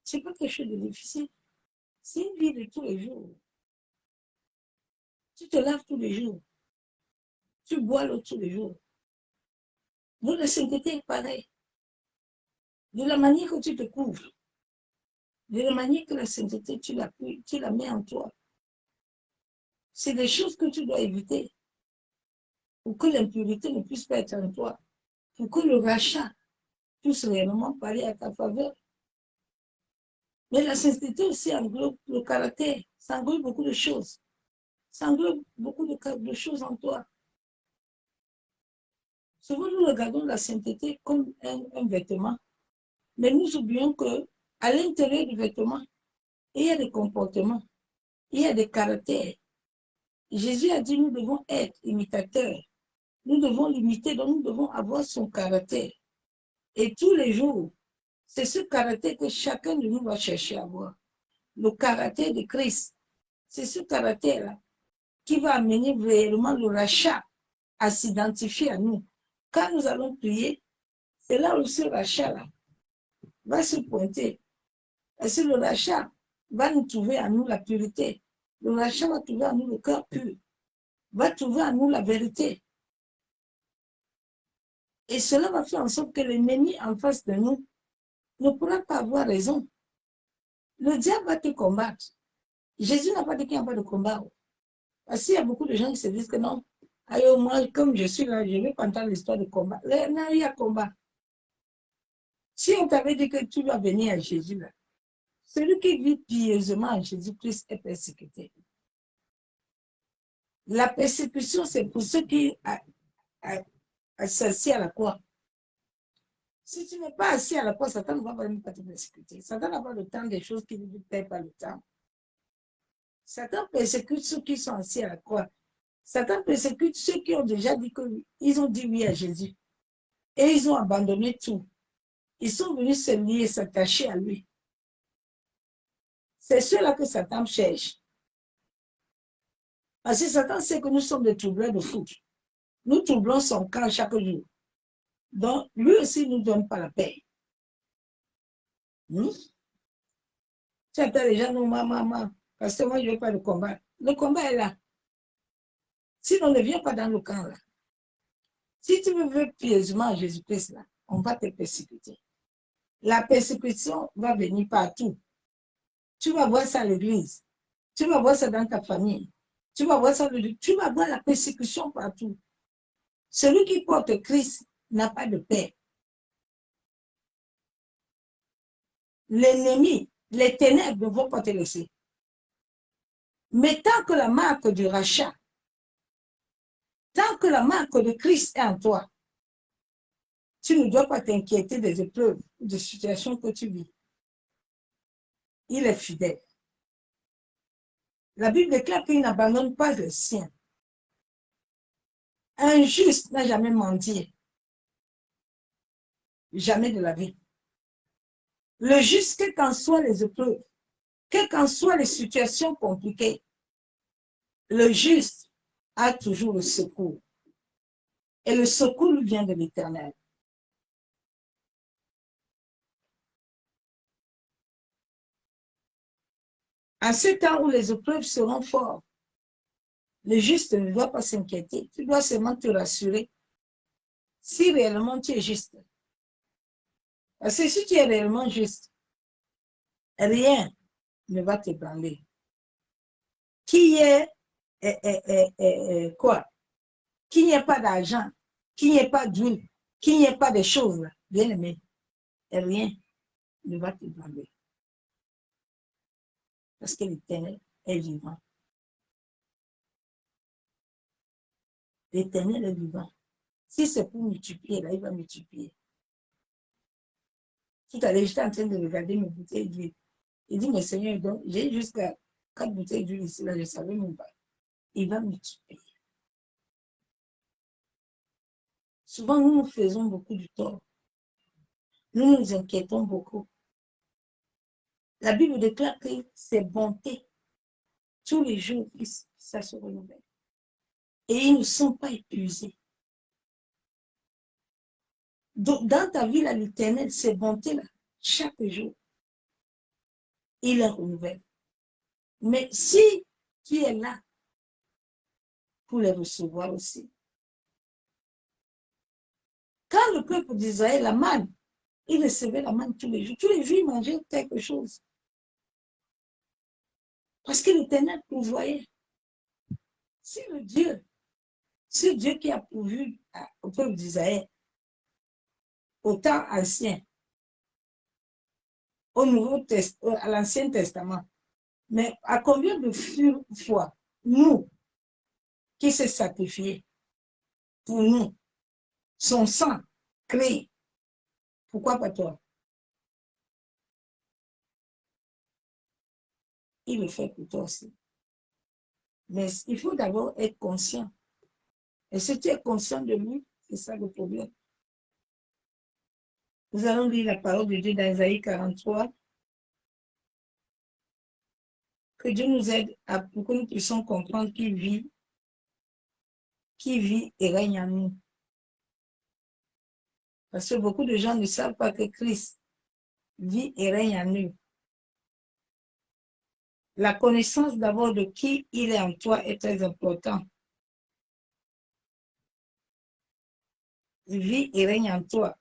Ce n'est pas quelque chose de difficile. C'est une vie de tous les jours. Tu te laves tous les jours. Tu bois l'eau tous les jours. Donc la sainteté est pareille. De la manière que tu te couvres, de la manière que la sainteté, tu la mets en toi. C'est des choses que tu dois éviter pour que l'impurité ne puisse pas être en toi, pour que le rachat puisse réellement parler à ta faveur. Mais la sainteté aussi englobe le caractère, ça englobe beaucoup de choses. Ça englobe beaucoup de choses en toi. Souvent, nous regardons la sainteté comme un vêtement, mais nous oublions qu'à l'intérieur du vêtement, il y a des comportements, il y a des caractères. Jésus a dit nous devons être imitateurs. Nous devons l'imiter, donc nous devons avoir son caractère. Et tous les jours, c'est ce caractère que chacun de nous va chercher à avoir. Le caractère de Christ, c'est ce caractère-là qui va amener réellement le rachat à s'identifier à nous. Quand nous allons prier, c'est là où ce rachat-là va se pointer. Parce que le rachat va nous trouver à nous la pureté. Le rachat va trouver à nous le cœur pur. Va trouver à nous la vérité. Et cela va faire en sorte que l'ennemi en face de nous ne pourra pas avoir raison. Le diable va te combattre. Jésus n'a pas dit qu'il n'y a pas de combat. Parce qu'il y a beaucoup de gens qui se disent que non, moi, comme je suis là, je ne vais pas entendre l'histoire de combat. Là, il y a combat. Si on t'avait dit que tu vas venir à Jésus, là, celui qui vit pieusement à Jésus-Christ est persécuté. La persécution, c'est pour ceux qui sont assis à la croix. Si tu n'es pas assis à la croix, Satan ne va même pas te persécuter. Satan n'a pas le temps des choses qui ne lui paient pas le temps. Satan persécute ceux qui sont assis à la croix. Satan persécute ceux qui ont déjà dit qu'ils ont dit oui à Jésus. Et ils ont abandonné tout. Ils sont venus se lier, s'attacher à lui. C'est ceux-là que Satan cherche. Parce que Satan sait que nous sommes des troubleurs de foot. Nous troublons son camp chaque jour. Donc, lui aussi ne nous donne pas la paix. Tu attends les gens, non, maman, parce que moi, je ne veux pas le combat. Le combat est là. Sinon, ne viens pas dans le camp là. Si tu veux pieusement Jésus-Christ là, on va te persécuter. La persécution va venir partout. Tu vas voir ça à l'église. Tu vas voir ça dans ta famille. Tu vas voir ça, tu vas voir la persécution partout. Celui qui porte Christ n'a pas de paix. L'ennemi, les ténèbres ne vont pas te laisser. Mais tant que la marque du rachat, tant que la marque de Christ est en toi, tu ne dois pas t'inquiéter des épreuves ou des situations que tu vis. Il est fidèle. La Bible déclare qu'il n'abandonne pas les siens. Un juste n'a jamais menti. Jamais de la vie. Le juste, quelles qu'en soient les épreuves, quelles qu'en soient les situations compliquées, le juste a toujours le secours. Et le secours lui vient de l'Éternel. En ce temps où les épreuves seront fortes, le juste ne doit pas s'inquiéter. Tu dois seulement te rassurer si réellement tu es juste. Parce que si tu es réellement juste, rien ne va t'ébranler. Qu'il y ait quoi? Qu'il n'y ait pas d'argent, qu'il n'y ait pas d'huile, qu'il n'y ait pas de choses, bien aimé, rien ne va t'ébranler. Parce que l'Éternel est vivant. L'Éternel est vivant. Si c'est pour multiplier, là, il va multiplier. Tout à l'heure, j'étais en train de regarder mes bouteilles d'huile. Il dit, mais Seigneur, donc, j'ai jusqu'à 4 bouteilles d'huile ici, là, je ne savais même pas. Il va multiplier. Souvent, nous faisons beaucoup du tort. Nous nous inquiétons beaucoup. La Bible déclare que c'est bonté. Tous les jours, ça se renouvelle. Et ils ne sont pas épuisés. Donc, dans ta vie, l'Éternel, ces bontés-là, chaque jour, il les renouvelle. Mais si tu es là pour les recevoir aussi, quand le peuple d'Israël, la manne, il recevait la manne tous les jours. Tous les jours, il mangeait quelque chose. Parce que l'Éternel pourvoyait. Si Dieu qui a pourvu au peuple d'Israël, au temps ancien, à l'Ancien Testament, mais à combien de fois, nous, qui s'est sacrifié pour nous, son sang créé, pourquoi pas toi? Il le fait pour toi aussi. Mais il faut d'abord être conscient. Et si tu es conscient de lui, c'est ça le problème. Nous allons lire la parole de Dieu dans Isaïe 43. Que Dieu nous aide pour que nous puissions comprendre qu'il vit et règne en nous. Parce que beaucoup de gens ne savent pas que Christ vit et règne en eux. La connaissance d'abord de qui il est en toi est très important. Il vit et règne en toi.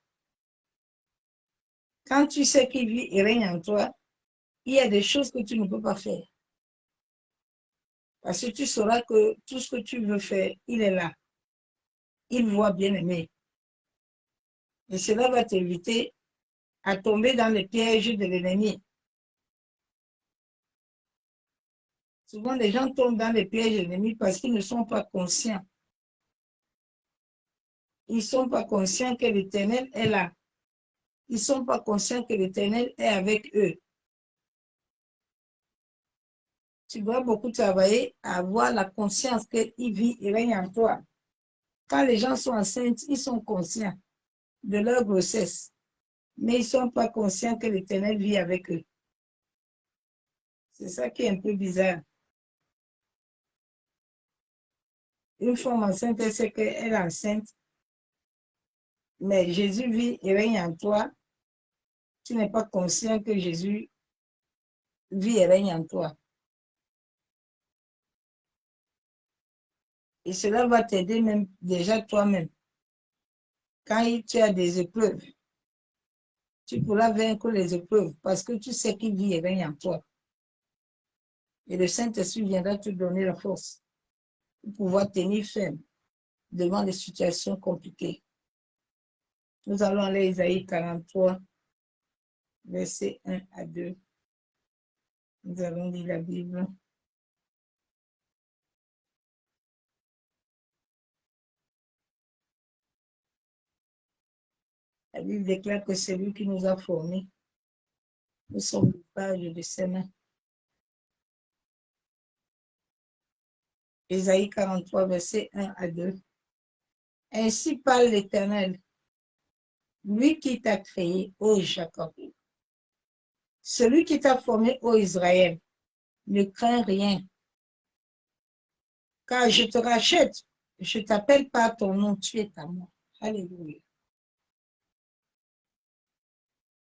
Quand tu sais qu'il vit et règne en toi, il y a des choses que tu ne peux pas faire. Parce que tu sauras que tout ce que tu veux faire, il est là. Il voit bien aimé. Et cela va t'éviter à tomber dans les pièges de l'ennemi. Souvent, les gens tombent dans les pièges de l'ennemi parce qu'ils ne sont pas conscients. Ils ne sont pas conscients que l'Éternel est là. Ils ne sont pas conscients que l'Éternel est avec eux. Tu dois beaucoup travailler à avoir la conscience qu'il vit et règne en toi. Quand les gens sont enceintes, ils sont conscients de leur grossesse, mais ils ne sont pas conscients que l'Éternel vit avec eux. C'est ça qui est un peu bizarre. Une femme enceinte, elle sait qu'elle est enceinte, mais Jésus vit et règne en toi. Tu n'es pas conscient que Jésus vit et règne en toi. Et cela va t'aider même déjà toi-même. Quand tu as des épreuves, tu pourras vaincre les épreuves parce que tu sais qu'il vit et règne en toi. Et le Saint-Esprit viendra te donner la force pour pouvoir tenir ferme devant les situations compliquées. Nous allons aller à Isaïe 43, versets 1 à 2. Nous allons lire la Bible. La Bible déclare que c'est lui qui nous a formés. Nous sommes l'ouvrage de ses mains. Isaïe 43, versets 1 à 2. Ainsi parle l'Éternel, lui qui t'a créé, ô Jacob. Celui qui t'a formé, ô Israël, ne crains rien. Car je te rachète, je t'appelle par ton nom, tu es à moi. Alléluia.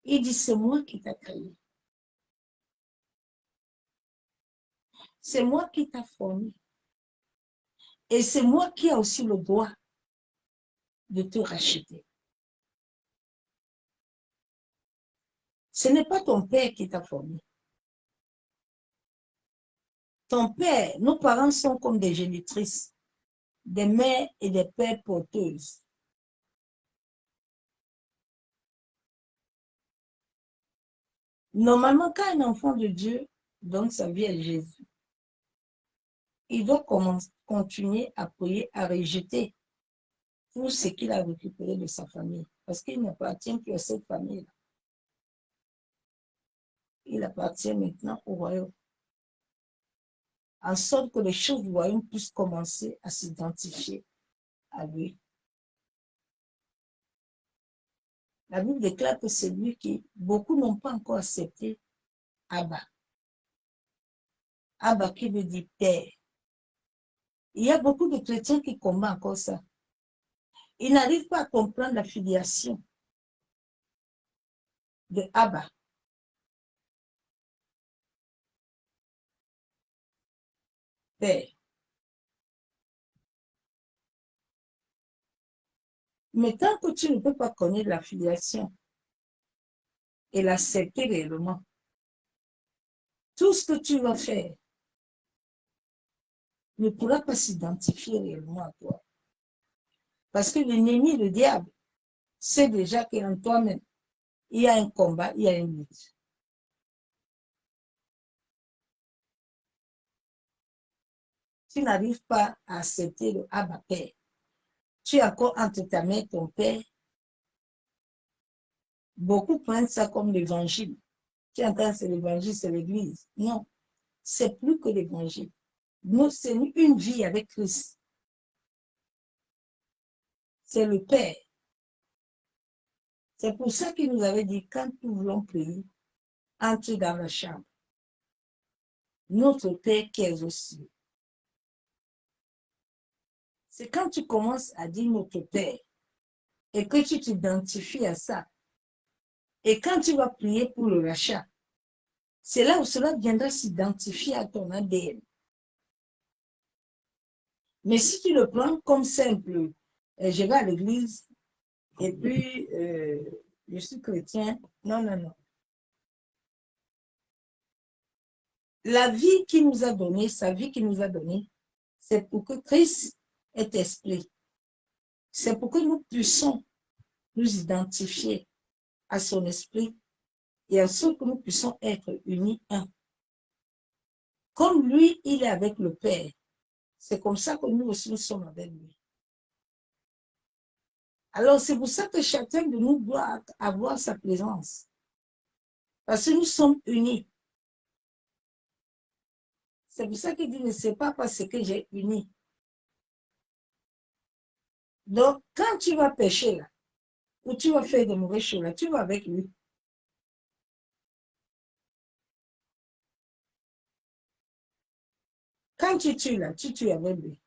Il dit, c'est moi qui t'a créé. C'est moi qui t'a formé. Et c'est moi qui ai aussi le droit de te racheter. Ce n'est pas ton père qui t'a formé. Ton père, nos parents sont comme des génitrices, des mères et des pères porteuses. Normalement, quand un enfant de Dieu donne sa vie à Jésus, il doit continuer à prier, à rejeter tout ce qu'il a récupéré de sa famille, parce qu'il n'appartient plus à cette famille-là. Il appartient maintenant au royaume, en sorte que les choses du royaume puissent commencer à s'identifier à lui. La Bible déclare que c'est lui qui, beaucoup n'ont pas encore accepté Abba. Abba qui veut dire père. Il y a beaucoup de chrétiens qui combattent encore ça. Ils n'arrivent pas à comprendre la filiation de Abba. Père. Mais tant que tu ne peux pas connaître la filiation et l'accepter réellement, tout ce que tu vas faire ne pourra pas s'identifier réellement à toi. Parce que l'ennemi, le diable, sait déjà qu'en toi-même, il y a un combat, il y a une lutte. Tu n'arrives pas à accepter le Abba Père. Tu es encore entre ta mère et ton père. Beaucoup prennent ça comme l'évangile. Tu entends, c'est l'évangile, c'est l'église. Non, c'est plus que l'évangile. Nous, c'est une vie avec Christ. C'est le Père. C'est pour ça qu'il nous avait dit, quand nous voulons prier, entre dans la chambre. Notre Père qui est aux cieux. C'est quand tu commences à dire notre Père et que tu t'identifies à ça. Et quand tu vas prier pour le rachat, c'est là où cela viendra s'identifier à ton ADN. Mais si tu le prends comme simple, je vais à l'église et puis je suis chrétien, non, non, non. La vie qu'il nous a donnée, sa vie qu'il nous a donnée, c'est pour que Christ est esprit. C'est pour que nous puissions nous identifier à son esprit et à ce que nous puissions être unis un. Comme lui, il est avec le Père, c'est comme ça que nous aussi nous sommes avec lui. Alors c'est pour ça que chacun de nous doit avoir sa présence. Parce que nous sommes unis. C'est pour ça qu'il dit, ne sais pas parce que j'ai uni. Donc, quand tu vas pécher là, ou tu vas faire de mauvaises choses là, tu vas avec lui. Quand tu tues là, tu tues avec lui.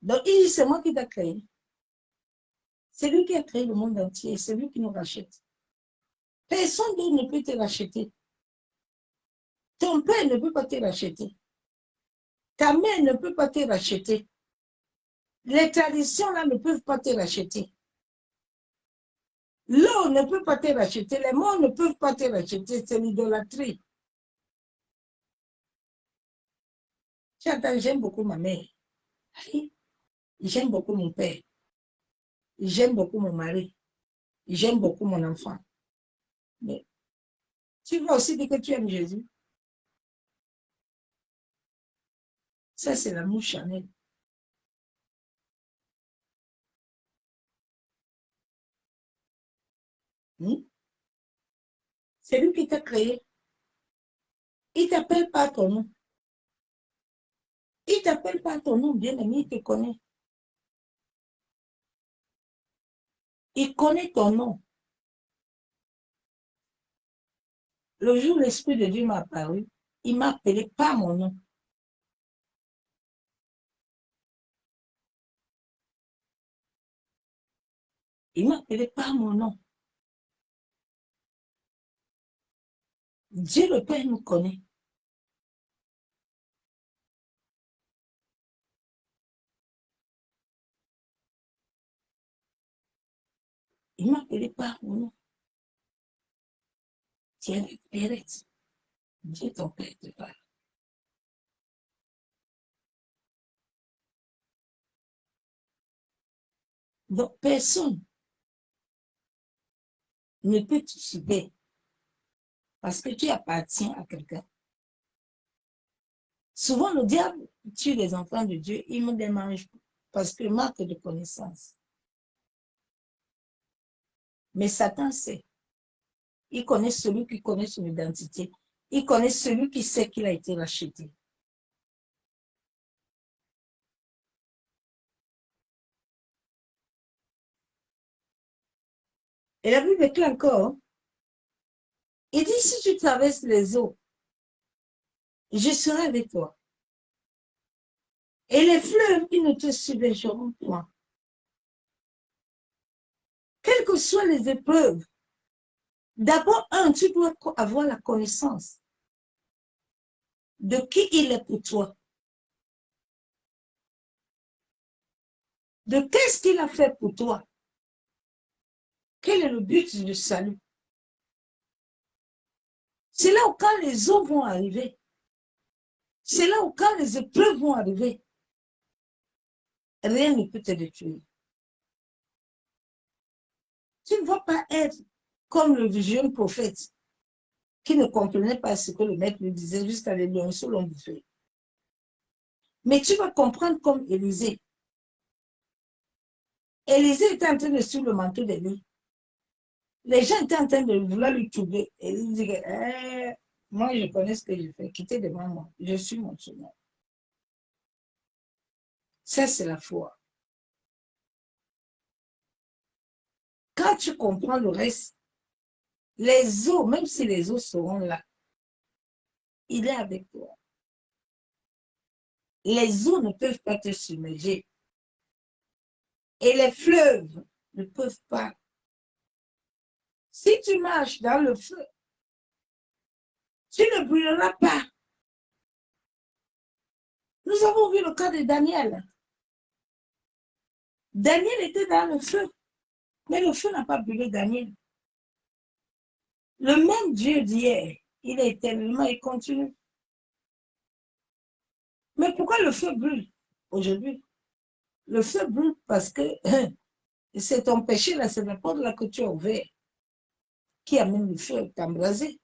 Donc, il dit, c'est moi qui t'ai créé. C'est lui qui a créé le monde entier, c'est lui qui nous rachète. Personne d'autre ne peut te racheter. Ton père ne peut pas te racheter. Ta mère ne peut pas te racheter. Les traditions là ne peuvent pas te racheter. L'eau ne peut pas te racheter, les mots ne peuvent pas te racheter, c'est l'idolâtrie. J'aime beaucoup ma mère. J'aime beaucoup mon père. J'aime beaucoup mon mari. J'aime beaucoup mon enfant. Mais tu vas aussi dire que tu aimes Jésus. Ça, c'est l'amour charnel. C'est lui qui t'a créé. Il ne t'appelle pas ton nom. Il ne t'appelle pas ton nom, bien aimé, il te connaît. Il connaît ton nom. Le jour où l'Esprit de Dieu m'a apparu, il m'a appelé par mon nom. Il m'a appelé par mon nom. Dieu le Père nous connaît. Il m'a appelé par mon nom. Tiens, Pérez. Dieu ton Père te parle. Donc, personne ne peut te subir parce que tu appartiens à quelqu'un. Souvent, le diable tue les enfants de Dieu, il me démange parce que manque de connaissance. Mais Satan sait. Il connaît celui qui connaît son identité. Il connaît celui qui sait qu'il a été racheté. Et la Bible est claire encore. Il dit, si tu traverses les eaux, je serai avec toi. Et les fleuves, ils ne te submergeront point. Quelles que soient les épreuves, d'abord, tu dois avoir la connaissance de qui il est pour toi. De qu'est-ce qu'il a fait pour toi. Quel est le but du salut? C'est là où quand les eaux vont arriver, c'est là où quand les épreuves vont arriver, rien ne peut te détruire. Tu ne vas pas être comme le jeune prophète qui ne comprenait pas ce que le maître lui disait jusqu'à les lionceaux l'ont bouffé. Mais tu vas comprendre comme Élisée. Élisée était en train de suivre le manteau d'Élie. Les gens étaient en train de vouloir lui trouver. Et il dit, moi je connais ce que je fais, quittez devant moi, je suis mon chemin. Ça, c'est la foi. Quand tu comprends le reste, les eaux, même si les eaux seront là, il est avec toi. Les eaux ne peuvent pas te submerger. Et les fleuves ne peuvent pas. Si tu marches dans le feu, tu ne brûleras pas. Nous avons vu le cas de Daniel. Daniel était dans le feu, mais le feu n'a pas brûlé Daniel. Le même Dieu d'hier, il est éternellement et continue. Mais pourquoi le feu brûle aujourd'hui? Le feu brûle parce que c'est ton péché, là, c'est la porte là que tu as ouvert qui amène le feu à t'embraser.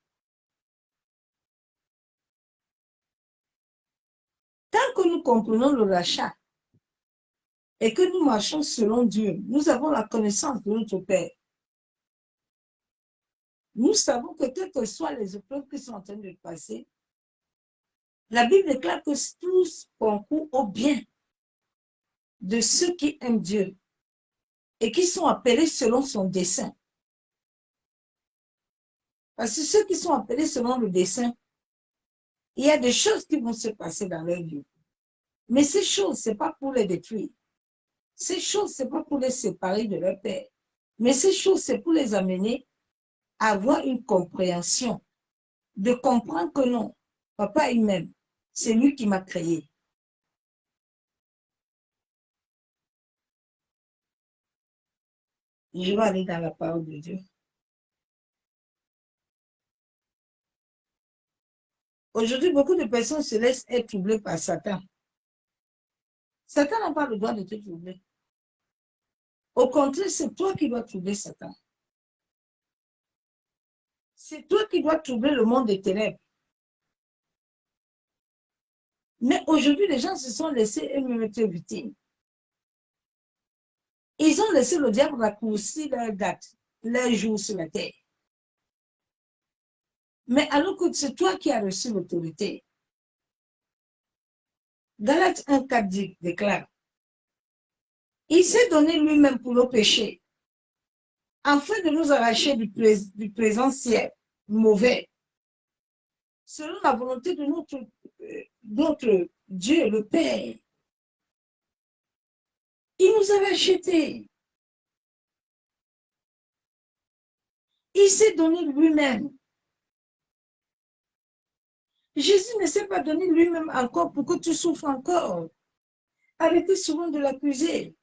Tant que nous comprenons le rachat et que nous marchons selon Dieu, nous avons la connaissance de notre Père. Nous savons que quelles que soient les épreuves qui sont en train de passer, la Bible déclare que tous concourent au bien de ceux qui aiment Dieu et qui sont appelés selon son dessein. Parce que ceux qui sont appelés selon le dessein, il y a des choses qui vont se passer dans leur vie. Mais ces choses, ce n'est pas pour les détruire. Ces choses, ce n'est pas pour les séparer de leur Père. Mais ces choses, c'est pour les amener à avoir une compréhension, de comprendre que non, papa il m'aime, c'est lui qui m'a créé. Je vais aller dans la parole de Dieu. Aujourd'hui, beaucoup de personnes se laissent être troublées par Satan. Satan n'a pas le droit de te troubler. Au contraire, c'est toi qui dois troubler Satan. C'est toi qui dois troubler le monde des ténèbres. Mais aujourd'hui, les gens se sont laissés eux-mêmes être victimes. Ils ont laissé le diable raccourcir leur date, leur jour sur la terre. Mais alors que c'est toi qui as reçu l'autorité. Galates 1,4 déclare, il s'est donné lui-même pour nos péchés, afin de nous arracher du présentiel mauvais, selon la volonté de notre Dieu, le Père. Il nous a rachetés. Il s'est donné lui-même. Jésus ne s'est pas donné lui-même encore pour que tu souffres encore. Arrêtez souvent de l'accuser.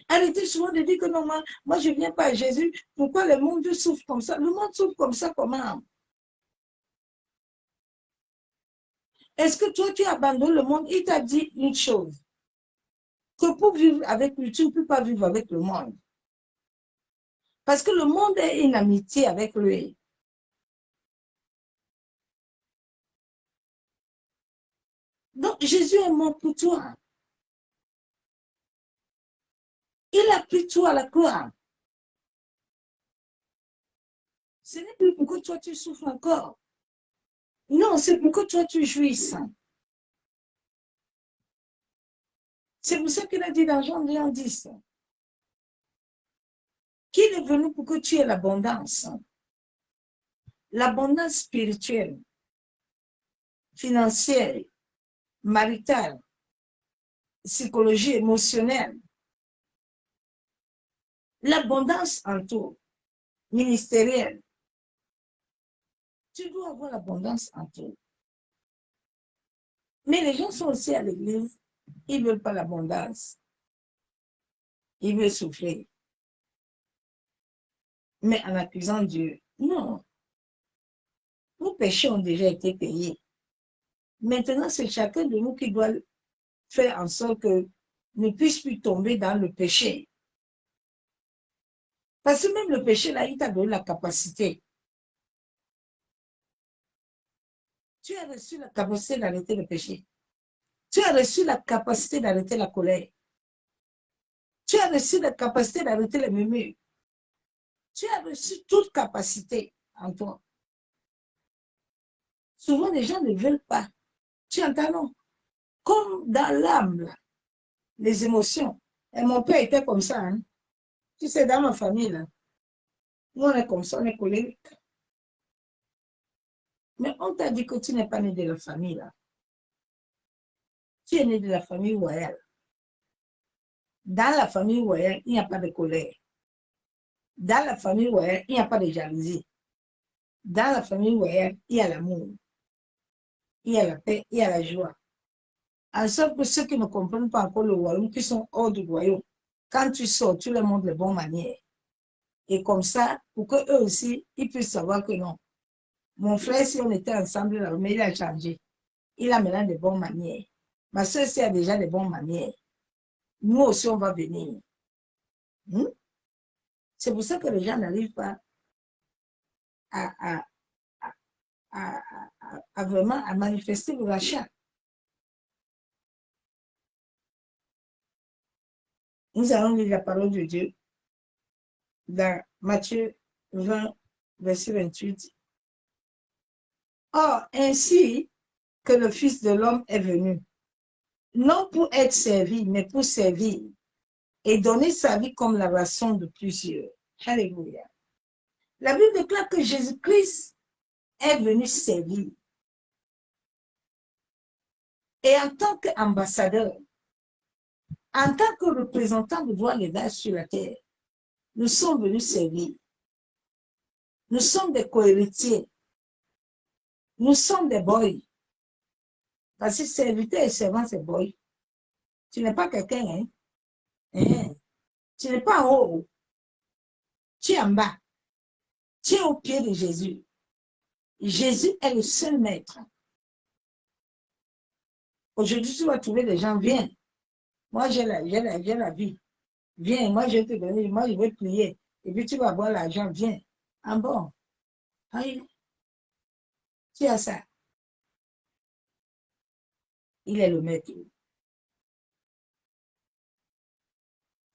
Arrêtez souvent de dire que non, moi je ne viens pas à Jésus. Pourquoi le monde souffre comme ça? Le monde souffre comme ça comment? Est-ce que toi tu abandonnes le monde? Il t'a dit une chose. Que pour vivre avec lui, tu ne peux pas vivre avec le monde. Parce que le monde est une amitié avec lui. Donc Jésus est mort pour toi. Il a pris toi à la croix. Ce n'est plus pour que toi tu souffres encore. Non, c'est pour que toi tu jouisses. C'est pour ça qu'il a dit dans Jean 10 qu'il est venu pour que tu aies l'abondance. L'abondance spirituelle, financière, maritale, psychologie émotionnelle. L'abondance en tout, ministérielle. Tu dois avoir l'abondance en tout. Mais les gens sont aussi à l'église, ils ne veulent pas l'abondance. Ils veulent souffrir. Mais en accusant Dieu, non. Nos péchés ont déjà été payés. Maintenant, c'est chacun de nous qui doit faire en sorte que ne puisse plus tomber dans le péché. Parce que même le péché, là, il t'a donné la capacité. Tu as reçu la capacité d'arrêter le péché. Tu as reçu la capacité d'arrêter la colère. Tu as reçu la capacité d'arrêter les murmures. Tu as reçu toute capacité en toi. Souvent, les gens ne veulent pas. Tu entends, non? Comme dans l'âme, les émotions. Et mon père était comme ça. Hein? Tu sais, dans ma famille, là, nous, on est comme ça, on est colérique. Mais on t'a dit que tu n'es pas né de la famille, là. Tu es né de la famille royale. Dans la famille royale, il n'y a pas de colère. Dans la famille royale, il n'y a pas de jalousie. Dans la famille royale, il y a l'amour. Il y a la paix, il y a la joie. En sorte que ceux qui ne comprennent pas encore le royaume, qui sont hors du royaume, quand tu sors, tu leur montres les bonnes manières. Et comme ça, pour qu'eux aussi, ils puissent savoir que non. Mon frère, si on était ensemble, là, mais il a changé. Il a maintenant des bonnes manières. Ma soeur, si elle a déjà des bonnes manières. Nous aussi, on va venir. C'est pour ça que les gens n'arrivent pas à vraiment à manifester le rachat. Nous allons lire la parole de Dieu dans Matthieu 20, verset 28. Or, ainsi que le Fils de l'homme est venu, non pour être servi, mais pour servir et donner sa vie comme la rançon de plusieurs. Alléluia. La Bible déclare que Jésus-Christ est venu servir. Et en tant qu'ambassadeur, en tant que représentant de droit légal sur la terre, nous sommes venus servir. Nous sommes des cohéritiers. Nous sommes des boys. Parce que serviteur et servant, c'est boy. Tu n'es pas quelqu'un, hein? Hein? Tu n'es pas en haut, tu es en bas. Tu es au pied de Jésus. Jésus est le seul maître. Aujourd'hui, tu vas trouver des gens, viens. Moi, j'ai la vie. Viens, moi, je vais te donner, moi, je vais prier. Et puis, tu vas avoir l'argent, viens. Ah bon? Aïe, tu as ça. Il est le maître.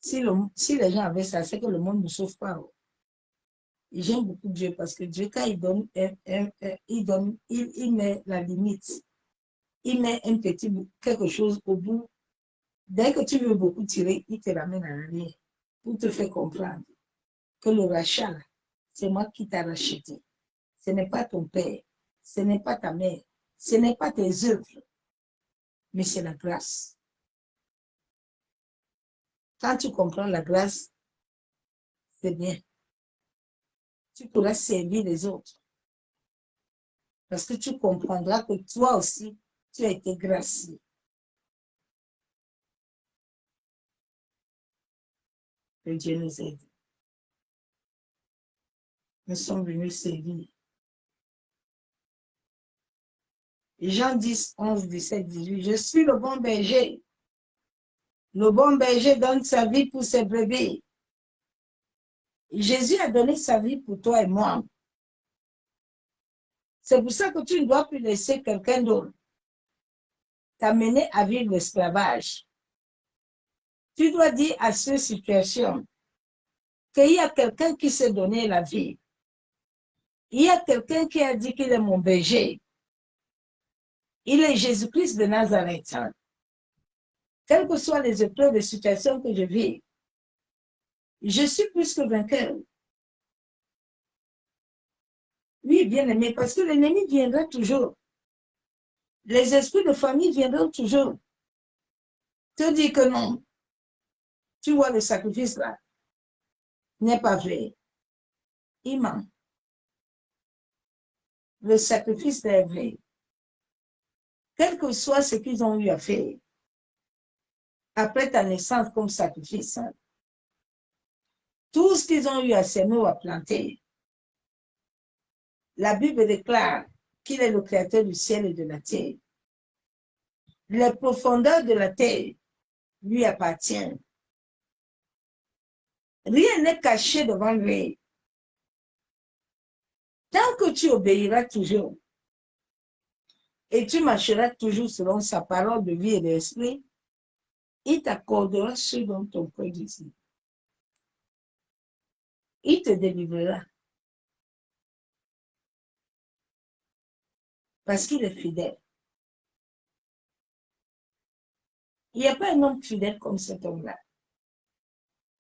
Si les gens avaient ça, c'est que le monde ne souffre pas. J'aime beaucoup Dieu parce que Dieu, quand il donne, il met la limite. Il met un petit bout, quelque chose au bout. Dès que tu veux beaucoup tirer, il te ramène à l'arrière pour te faire comprendre que le rachat, là, c'est moi qui t'ai racheté. Ce n'est pas ton père, ce n'est pas ta mère, ce n'est pas tes œuvres, mais c'est la grâce. Quand tu comprends la grâce, c'est bien. Tu pourras servir les autres. Parce que tu comprendras que toi aussi, tu as été gracié. Que Dieu nous aide. Nous sommes venus servir. Jean 10, 11, 17, 18. Je suis le bon berger. Le bon berger donne sa vie pour ses brebis. Jésus a donné sa vie pour toi et moi. C'est pour ça que tu ne dois plus laisser quelqu'un d'autre t'amener à vivre l'esclavage. Tu dois dire à cette situation qu'il y a quelqu'un qui s'est donné la vie. Il y a quelqu'un qui a dit qu'il est mon berger. Il est Jésus-Christ de Nazareth. Quelles que soient les épreuves et situations que je vis, je suis plus que vainqueur. Oui, bien aimé, parce que l'ennemi viendra toujours. Les esprits de famille viendront toujours te dire que non. Tu vois, le sacrifice là n'est pas vrai. Il ment. Le sacrifice est vrai. Quel que soit ce qu'ils ont eu à faire après ta naissance comme sacrifice, tout ce qu'ils ont eu à semer ou à planter, la Bible déclare qu'il est le créateur du ciel et de la terre. Les profondeurs de la terre lui appartiennent. Rien n'est caché devant lui. Tant que tu obéiras toujours et tu marcheras toujours selon sa parole de vie et d'esprit, il t'accordera ce dont ton cœur désire. Il te délivrera. Parce qu'il est fidèle. Il n'y a pas un homme fidèle comme cet homme-là.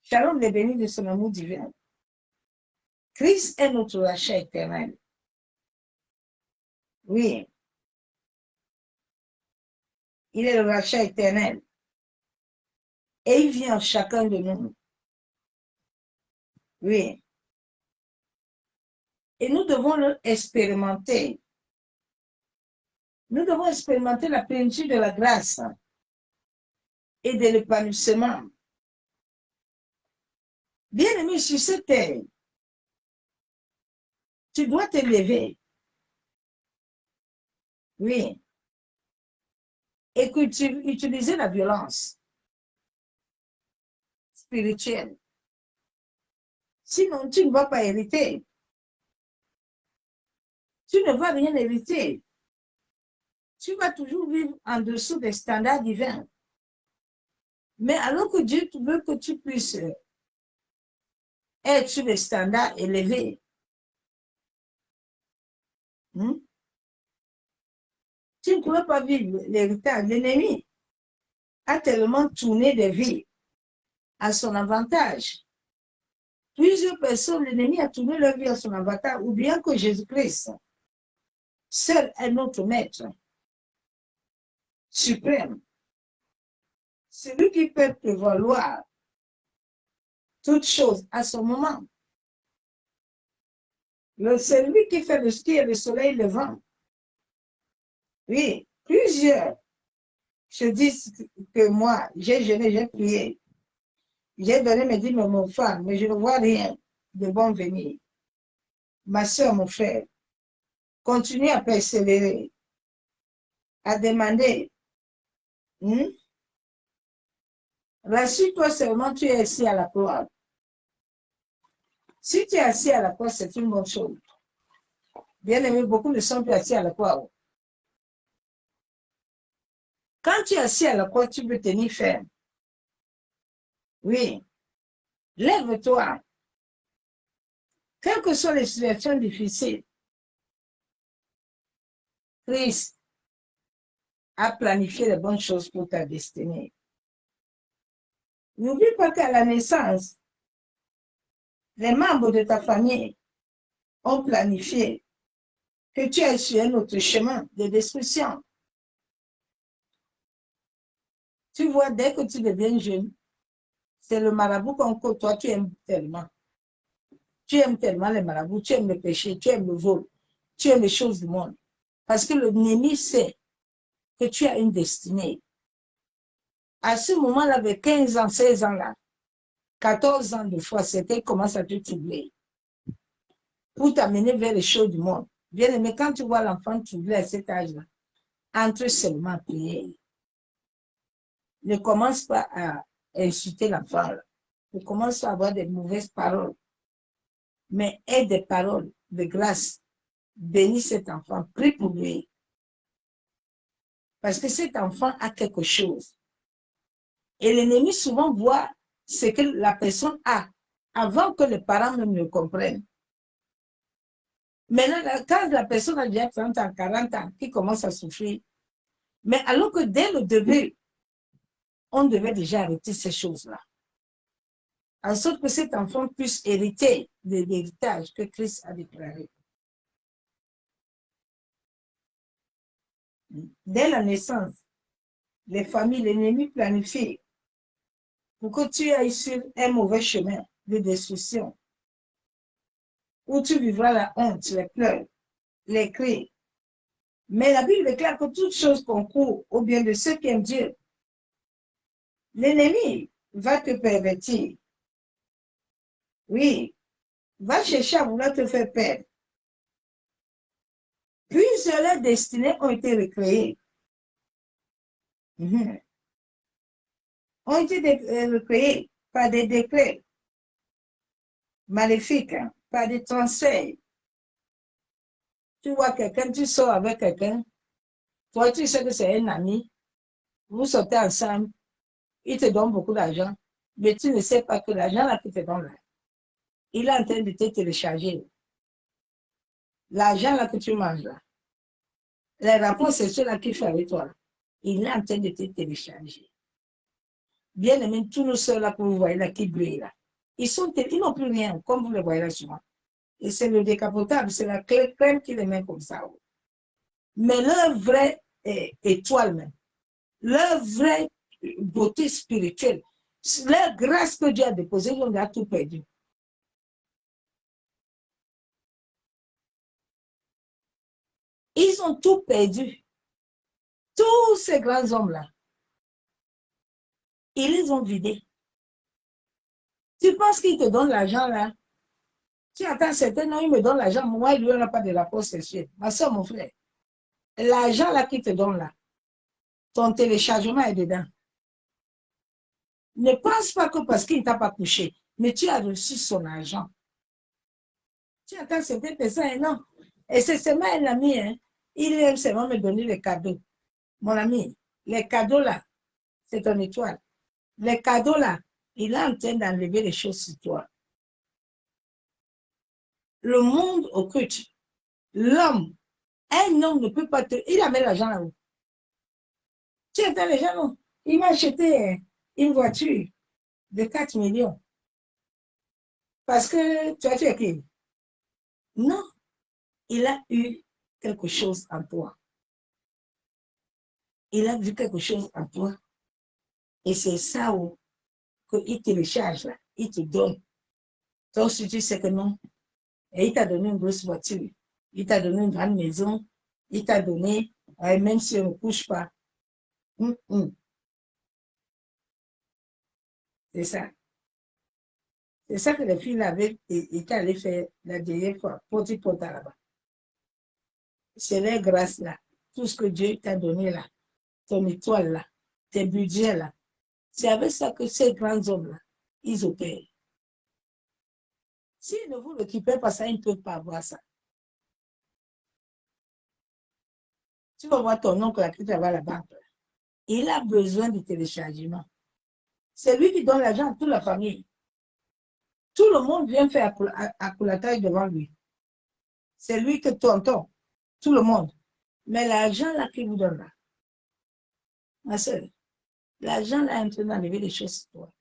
Shalom les bénis de son amour divin. Christ est notre rachat éternel. Oui. Il est le rachat éternel. Et il vient en chacun de nous. Oui. Et nous devons le expérimenter. Nous devons expérimenter la plénitude de la grâce et de l'épanouissement. Bien aimé, sur cette terre, tu dois te lever. Oui. Et que tu utilises la violence spirituelle. Sinon, tu ne vas pas hériter. Tu ne vas rien hériter. Tu vas toujours vivre en dessous des standards divins. Mais alors que Dieu veut que tu puisses être sur des standards élevés, tu ne pourras pas vivre l'héritage. L'ennemi a tellement tourné des vies à son avantage. Plusieurs personnes, l'ennemi a tourné leur vie à son avantage, oubliant que Jésus-Christ, seul est notre maître suprême. Celui qui peut prévaloir toutes choses à son moment. C'est lui qui fait le ski et le soleil levant. Oui, plusieurs se disent que moi, j'ai jeûné, j'ai prié. J'ai donné, me dit, mais mon frère, mais je ne vois rien de bon venir. Ma soeur, mon frère, continue à persévérer, à demander. Rassure-toi seulement, tu es assis à la croix. Si tu es assis à la croix, c'est une bonne chose. Bien aimé, beaucoup ne sont plus assis à la croix. Quand tu es assis à la croix, tu peux tenir ferme. Oui. Lève-toi. Quelles que soient les situations difficiles, Christ a planifié les bonnes choses pour ta destinée. N'oublie pas qu'à la naissance, les membres de ta famille ont planifié que tu es sur un autre chemin de destruction. Tu vois, dès que tu deviens jeune, c'est le marabout qu'on côtoie, tu aimes tellement. Tu aimes tellement les marabouts, tu aimes le péché, tu aimes le vol, tu aimes les choses du monde. Parce que l'ennemi sait que tu as une destinée. À ce moment-là, avec 15 ans, 16 ans là, 14 ans de foi, c'était commence à te troubler pour t'amener vers les choses du monde. Bien aimé, quand tu vois l'enfant troubler à cet âge-là, entre seulement à prier. Ne commence pas à insulter l'enfant. Ne commence pas à avoir des mauvaises paroles. Mais aie des paroles de grâce. Bénis cet enfant. Prie pour lui. Parce que cet enfant a quelque chose. Et l'ennemi souvent voit ce que la personne a avant que les parents même le comprennent. Maintenant, quand la personne a déjà 30 ans, 40 ans, qui commence à souffrir, mais alors que dès le début, on devait déjà arrêter ces choses-là. En sorte que cet enfant puisse hériter de l'héritage que Christ a déclaré. Dès la naissance, les familles, l'ennemi planifie pour que tu ailles sur un mauvais chemin de destruction, où tu vivras la honte, les pleurs, les cris. Mais la Bible déclare que toute chose concourt au bien de ceux qui aiment Dieu. L'ennemi va te pervertir. Oui, va chercher à vouloir te faire perdre. Plusieurs destinées ont été recréées. Ont été recréées par des décrets maléfiques, par des transferts. Tu vois quelqu'un, tu sors avec quelqu'un, toi tu sais que c'est un ami, vous sortez ensemble, il te donne beaucoup d'argent, mais tu ne sais pas que l'argent là qu'il te donne là, il est en train de te télécharger. L'argent là que tu manges là, les rapports sexuels là qu'il fait avec toi, là, il est en train de te télécharger. Bien aimé, tous nos soeurs là que vous voyez là qui brillent là, ils n'ont plus rien, comme vous le voyez là souvent. Et c'est le décapotable, c'est la crème qui les met comme ça. Mais leur vraie étoile même, leur vraie beauté spirituelle, leur grâce que Dieu a déposée, ils ont tout perdu. Ils ont tout perdu. Tous ces grands hommes-là, ils les ont vidés. Tu penses qu'ils te donnent l'argent là? Tu attends certains, non, ils me donnent l'argent, moi, il n'y aura pas de rapport sexuel. Ma soeur, mon frère, l'argent là qu'ils te donnent là, ton téléchargement est dedans. Ne pense pas que parce qu'il ne t'a pas couché, mais tu as reçu son argent. Tu attends certaines personnes, non. Et c'est seulement un ami, hein. Il aime seulement me donner les cadeaux. Mon ami, les cadeaux là, c'est ton étoile. Les cadeaux là, il est en train d'enlever les choses sur toi. Le monde occulte. L'homme, un homme ne peut pas te... Il a mis l'argent là-haut. Tu attends les gens, non. Il m'a acheté une voiture de 4 millions. Parce que tu as fait qui? Non, il a eu quelque chose en toi. Il a vu quelque chose en toi. Et c'est ça où il télécharge, là, il te donne. Donc, si tu sais que non, et il t'a donné une grosse voiture, il t'a donné une grande maison, il t'a donné, même si on ne couche pas. C'est ça. C'est ça que les filles avaient été allées faire la dernière fois, porte là-bas. C'est leur grâce là. Tout ce que Dieu t'a donné là, ton étoile là, tes budgets là. C'est avec ça que ces grands hommes là, ils opèrent. S'ils ne vous récupèrent pas ça, ils ne peuvent pas avoir ça. Tu vas voir ton oncle là qui travaille à la banque. Là. Il a besoin de téléchargement. C'est lui qui donne l'argent à toute la famille. Tout le monde vient faire accolatage devant lui. C'est lui que tonton. Tout le monde. Mais l'argent là qu'il vous donne là, ma soeur, l'argent là est en train d'enlever les choses sur toi.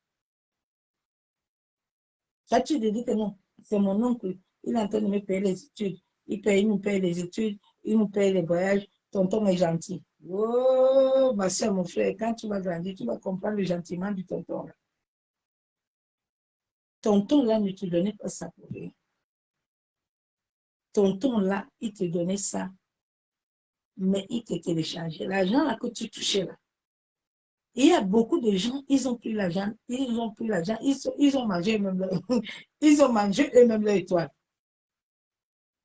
Là, tu te dis que non, c'est mon oncle. Il est en train de me payer les études. Il nous paye les études, il nous paye les voyages. Tonton est gentil. Oh, ma soeur, mon frère, quand tu vas grandir, tu vas comprendre le gentiment du tonton là. Tonton là ne te donnait pas ça pour rien. Tonton là, il te donnait ça, mais il te téléchargeait. L'argent là que tu touchais là. Il y a beaucoup de gens, ils ont pris l'argent, ils ont mangé eux-mêmes leur, ils ont mangé eux-mêmes leur étoile.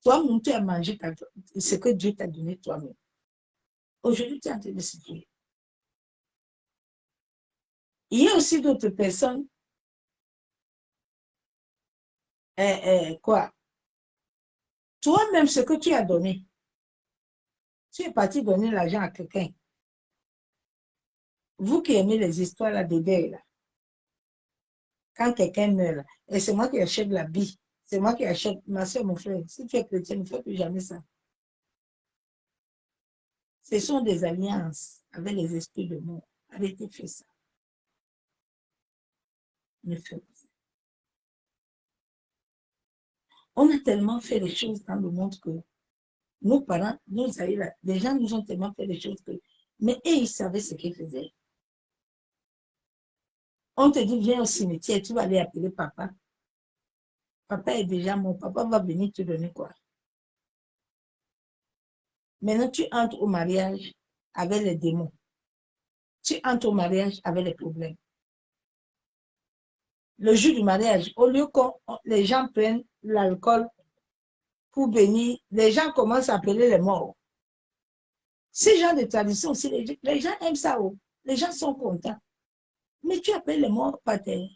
Toi-même, tu as mangé ce que Dieu t'a donné toi-même. Aujourd'hui, tu es en train de se dire. Il y a aussi d'autres personnes, quoi? Toi-même, ce que tu as donné, tu es parti donner l'argent à quelqu'un. Vous qui aimez les histoires là, de deuil, là, quand quelqu'un meurt, là, et c'est moi qui achète la vie, c'est moi qui achète, ma soeur, mon frère, si tu es chrétien, ne fais plus jamais ça. Ce sont des alliances avec les esprits de mort. Arrêtez de faire ça. Ne faites pas ça. On a tellement fait les choses dans le monde que nos parents, nos aïeux, les gens nous ont tellement fait les choses que... Mais eux, ils savaient ce qu'ils faisaient. On te dit, viens au cimetière, tu vas aller appeler papa. Papa est déjà mort, papa va venir te donner quoi? Maintenant, tu entres au mariage avec les démons. Tu entres au mariage avec les problèmes. Le jour du mariage, au lieu que les gens prennent l'alcool pour bénir, les gens commencent à appeler les morts. Ces genre de tradition aussi, les gens aiment ça. Oh. Les gens sont contents. Mais tu appelles les morts par terre.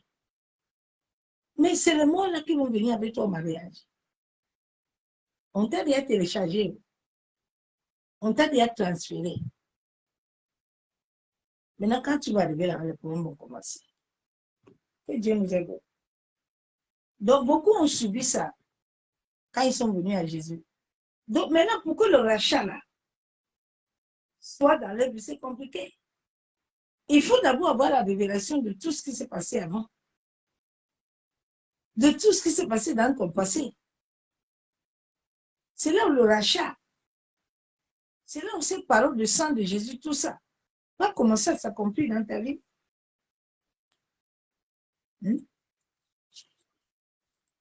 Mais c'est les morts là qui vont venir avec toi au mariage. On t'a déjà téléchargé. On t'a déjà transféré. Maintenant, quand tu vas arriver là, les problèmes vont commencer. Que Dieu nous aide. Donc, beaucoup ont subi ça quand ils sont venus à Jésus. Donc, maintenant, pour que le rachat là soit dans leur vie, c'est compliqué. Il faut d'abord avoir la révélation de tout ce qui s'est passé avant. De tout ce qui s'est passé dans ton passé. C'est là où le rachat. C'est là où cette parole de sang de Jésus, tout ça, va commencer à s'accomplir dans ta vie.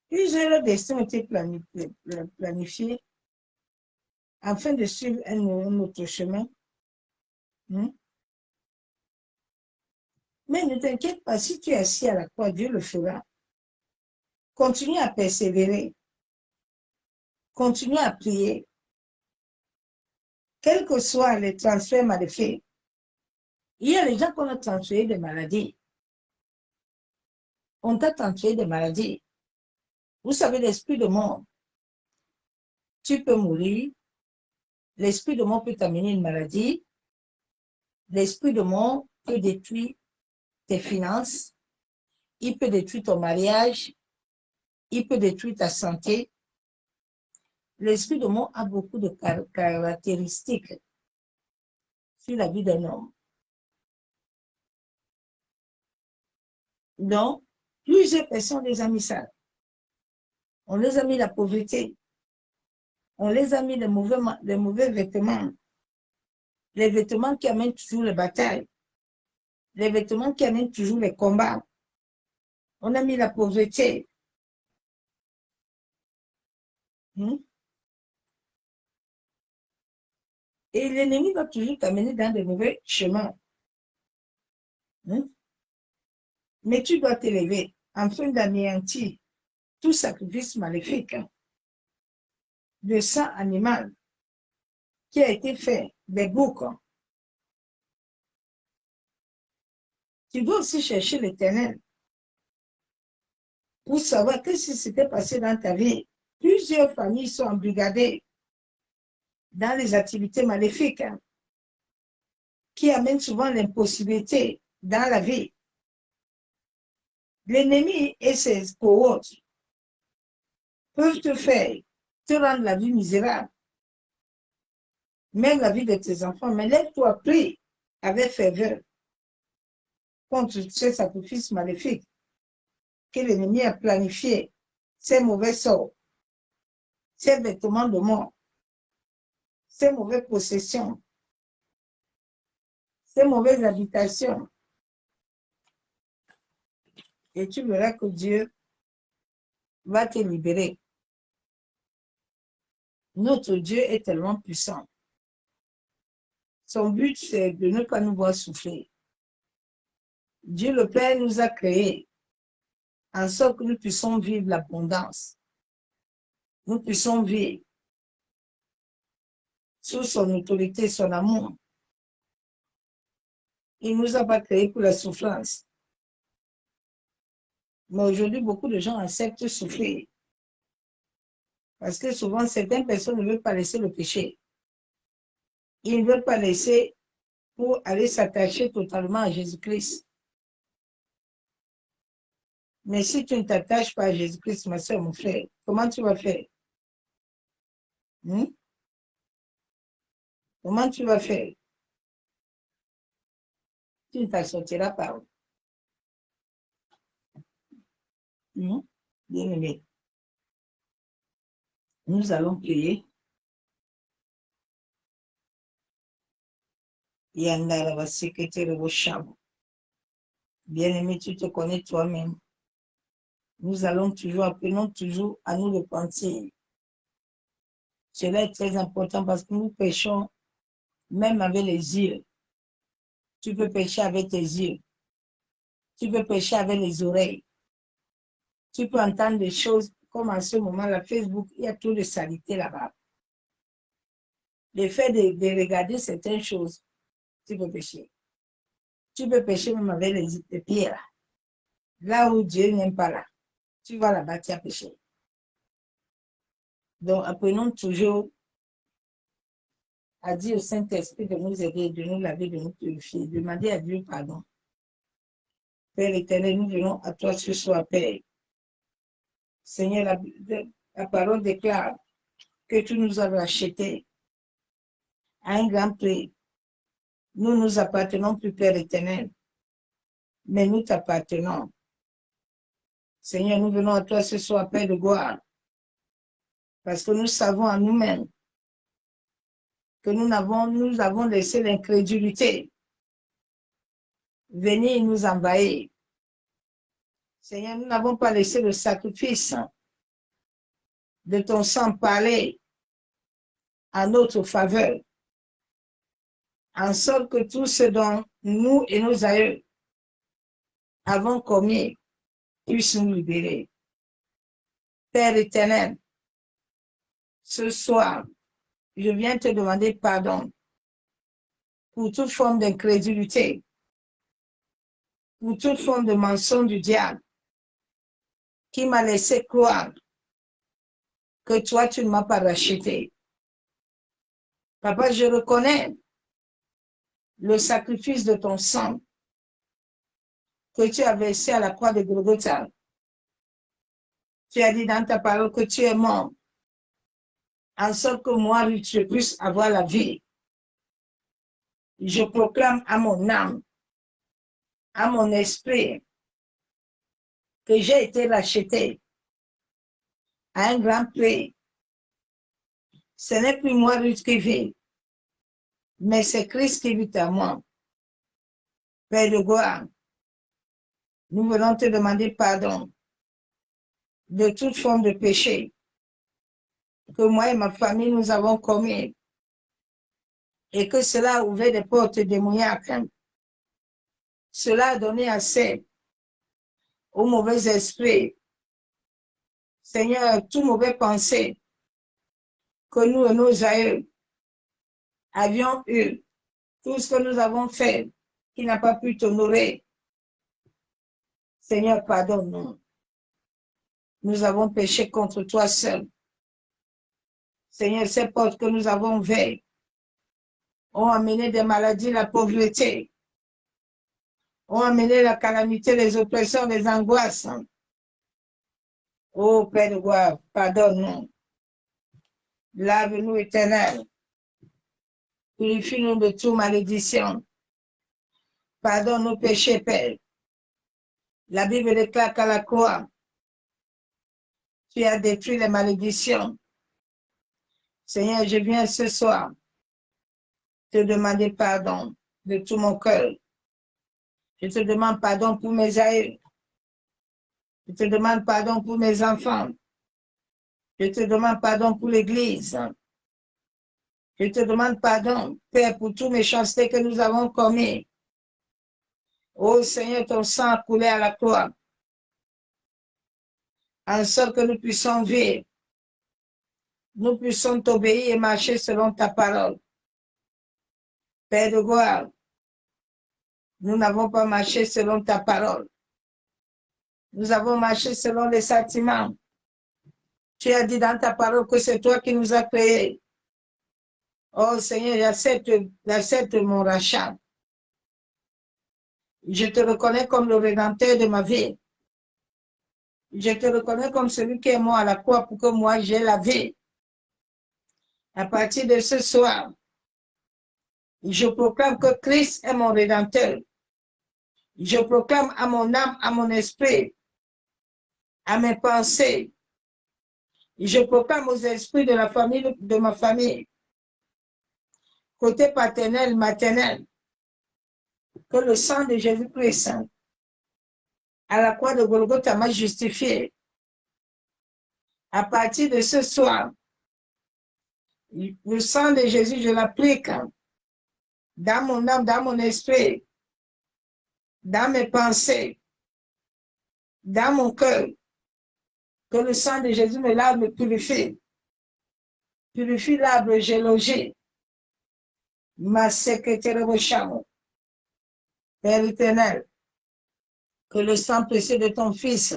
Plusieurs destins ont été planifiés afin de suivre un autre chemin. Mais ne t'inquiète pas, si tu es assis à la croix, Dieu le fera. Continue à persévérer. Continue à prier. Quels que soient les transferts mal faits, il y a les gens qu'on a transféré des maladies. On t'a transféré des maladies. Vous savez, l'esprit de mort, tu peux mourir. L'esprit de mort peut t'amener une maladie. L'esprit de mort peut détruire tes finances. Il peut détruire ton mariage. Il peut détruire ta santé. L'esprit de mort a beaucoup de caractéristiques sur la vie d'un homme. Donc, plusieurs personnes les ont mis ça. On les a mis la pauvreté. On les a mis les mauvais vêtements. Les vêtements qui amènent toujours les batailles. Les vêtements qui amènent toujours les combats. On a mis la pauvreté. Et l'ennemi va toujours t'amener dans de mauvais chemins. Mais tu dois t'élever afin d'anéantir tout sacrifice maléfique de sang animal qui a été fait des boucs. Tu dois aussi chercher l'Éternel pour savoir qu'est-ce qui s'était passé dans ta vie. Plusieurs familles sont embrigadées dans les activités maléfiques qui amènent souvent l'impossibilité dans la vie. L'ennemi et ses cohortes peuvent te rendre la vie misérable, même la vie de tes enfants. Mais lève-toi, prie avec ferveur contre ces sacrifices maléfiques que l'ennemi a planifiés, ces mauvais sorts, ces vêtements de mort, ces mauvaises possessions, ces mauvaises habitations. Et tu verras que Dieu va te libérer. Notre Dieu est tellement puissant. Son but, c'est de ne pas nous voir souffrir. Dieu le Père nous a créés en sorte que nous puissions vivre l'abondance. Nous puissions vivre sous son autorité, son amour. Il ne nous a pas créés pour la souffrance. Mais aujourd'hui, beaucoup de gens acceptent souffrir. Parce que souvent, certaines personnes ne veulent pas laisser le péché. Ils ne veulent pas laisser pour aller s'attacher totalement à Jésus-Christ. Mais si tu ne t'attaches pas à Jésus-Christ, ma soeur, mon frère, comment tu vas faire? Comment tu vas faire? Tu ne t'en sortiras pas. Bien-aimé, nous allons prier. Bien-aimé, tu te connais toi-même. Nous allons toujours, appelons toujours à nous repentir. Cela est très important parce que nous péchons même avec les yeux. Tu peux pécher avec tes yeux. Tu peux pécher avec les oreilles. Tu peux entendre des choses comme en ce moment, la Facebook, il y a trop de saleté là-bas. Le fait de regarder certaines choses, tu peux pécher. Tu peux pécher même avec les pieds là. Là où Dieu n'aime pas là. Tu vas là-bas, tu as péché. Donc, apprenons toujours à dire au Saint-Esprit de nous aider, de nous laver, de nous purifier. Demander à Dieu pardon. Père éternel, nous venons à toi ce soir, Père. Seigneur, la parole déclare que tu nous as rachetés à un grand prix. Nous nous appartenons plus, Père éternel, mais nous t'appartenons. Seigneur, nous venons à toi ce soir, Père de gloire, parce que nous savons en nous-mêmes que nous avons laissé l'incrédulité venir nous envahir. Seigneur, nous n'avons pas laissé le sacrifice de ton sang parler à notre faveur, en sorte que tout ce dont nous et nos aïeux avons commis puisse nous libérer. Père éternel, ce soir, je viens te demander pardon pour toute forme d'incrédulité, pour toute forme de mensonge du diable qui m'a laissé croire que toi, tu ne m'as pas racheté. Papa, je reconnais le sacrifice de ton sang que tu as versé à la croix de Golgotha. Tu as dit dans ta parole que tu es mort, en sorte que moi, je puisse avoir la vie. Je proclame à mon âme, à mon esprit, que j'ai été racheté à un grand prix. Ce n'est plus moi qui vis, mais c'est Christ qui vit à moi. Père de gloire, nous venons te demander pardon de toute forme de péché que moi et ma famille nous avons commis et que cela a ouvert des portes démoniaques. Cela a donné accès aux mauvais esprits. Seigneur, tout mauvais pensée que nous et nos aïeux avions eu, tout ce que nous avons fait qui n'a pas pu t'honorer. Seigneur, pardonne-nous. Nous avons péché contre toi seul. Seigneur, ces portes que nous avons ouvertes ont amené des maladies, la pauvreté, ont amené la calamité, les oppressions, les angoisses. Oh Père de gloire, pardonne-nous. Lave-nous, Éternel. Purifie-nous de toute malédiction. Pardonne nos péchés, Père. La Bible déclare qu'à la croix, tu as détruit les malédictions. Seigneur, je viens ce soir te demander pardon de tout mon cœur. Je te demande pardon pour mes aïeux. Je te demande pardon pour mes enfants. Je te demande pardon pour l'Église. Je te demande pardon, Père, pour toutes mes méchancetés que nous avons commises. Oh Seigneur, ton sang a coulé à la croix, en sorte que nous puissions vivre. Nous puissions t'obéir et marcher selon ta parole. Père de gloire, nous n'avons pas marché selon ta parole. Nous avons marché selon les sentiments. Tu as dit dans ta parole que c'est toi qui nous as créés. Oh Seigneur, j'accepte mon rachat. Je te reconnais comme le rédempteur de ma vie. Je te reconnais comme celui qui est mort à la croix pour que moi j'ai la vie. À partir de ce soir, je proclame que Christ est mon rédempteur. Je proclame à mon âme, à mon esprit, à mes pensées. Je proclame aux esprits de la famille, de ma famille, côté paternel, maternel, que le sang de Jésus-Christ à la croix de Golgotha m'a justifié. À partir de ce soir, le sang de Jésus, je l'applique dans mon âme, dans mon esprit, dans mes pensées, dans mon cœur. Que le sang de Jésus me lave, me purifie. Purifie l'arbre, j'ai logé. Ma secrétaire au chameau. Père éternel, que le sang précieux de ton Fils,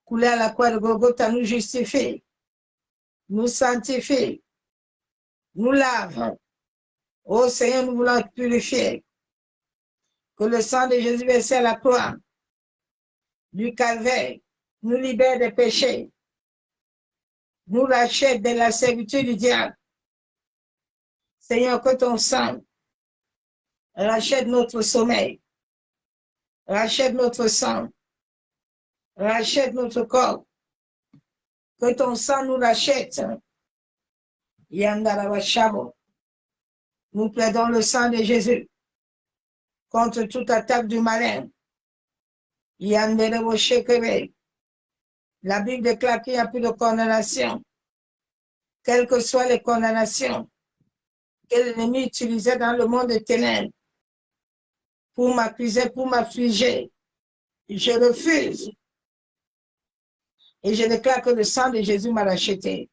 coulé à la croix de Golgotha, nous justifie, nous sanctifie, nous lave. Ô Seigneur, nous voulons te purifier. Que le sang de Jésus versé à la croix du calvaire nous libère des péchés, nous rachète de la servitude du diable. Seigneur, que ton sang rachète notre sommeil, rachète notre sang, rachète notre corps. Que ton sang nous rachète. Yandarabashabo. Nous plaidons le sang de Jésus contre toute attaque du malin. Yandarabashekebe. La Bible déclare qu'il n'y a plus de condamnation. Quelles que soient les condamnations que l'ennemi utilisait dans le monde des ténèbres pour m'accuser, pour m'affliger, je refuse. Et je déclare que le sang de Jésus m'a racheté.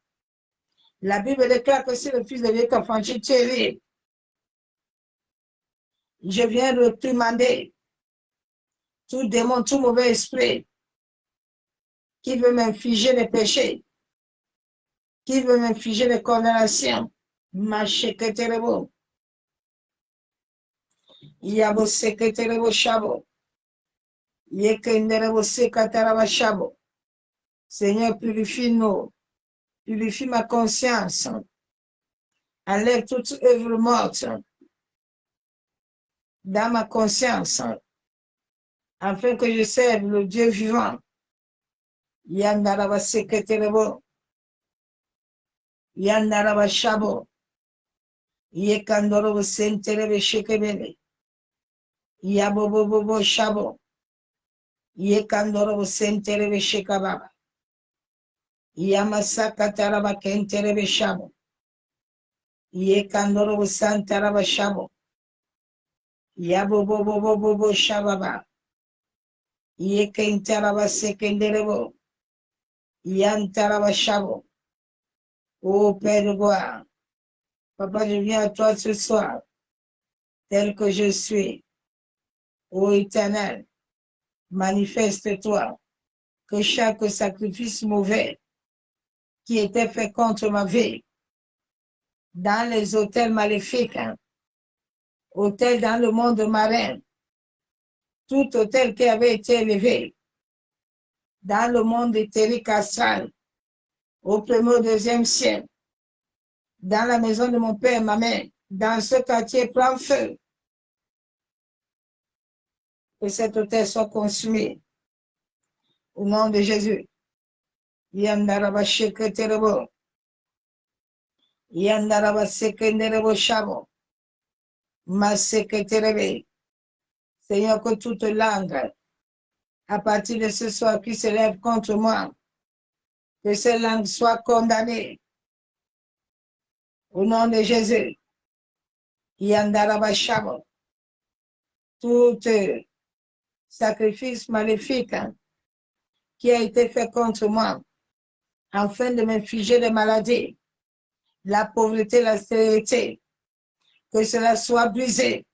La Bible déclare que si le Fils de Dieu t'a franchi, tu es libre. Je viens réprimander tout démon, tout mauvais esprit qui veut m'infliger les péchés, qui veut m'infliger les condamnations. Ma secrétaire, Yabo secrétaire chabo, Yekendere secrétaire chabo. Seigneur, purifie-nous, purifie ma conscience, enlève toute œuvre morte dans ma conscience, afin que je serve le Dieu vivant. Yandaraba secrétaire, Yandaraba chabo, Yekandoro sentere shekebele, Yabobobo chabo, Yekandoro sentere shekababa. Yamasaka taraba kentere shabo. Yekandoro santaraba shabo. Yabobobobobo shababa. Yekentaraba sekenderebo. Yantaraba chabo. Ô Père de gloire, Papa, je viens à toi ce soir, tel que je suis. Ô Éternel, manifeste-toi, que chaque sacrifice mauvais qui était fait contre ma vie, dans les hôtels maléfiques, hôtels dans le monde marin, tout hôtel qui avait été élevé dans le monde éthérique astral, au premier, au deuxième ciel, dans la maison de mon père, ma mère, dans ce quartier, prend feu. Que cet hôtel soit consumé. Au nom de Jésus. Yandaraba sheketerebo. Yandaraba sekenderebo shabo. Maseketerebe. Seigneur, que toute langue, à partir de ce soir, qui se lève contre moi, que cette langue soit condamnée. Au nom de Jésus. Yandaraba shabo. Tout sacrifice maléfique qui a été fait contre moi, afin de m'infliger des maladies, la pauvreté, la stérilité, que cela soit brisé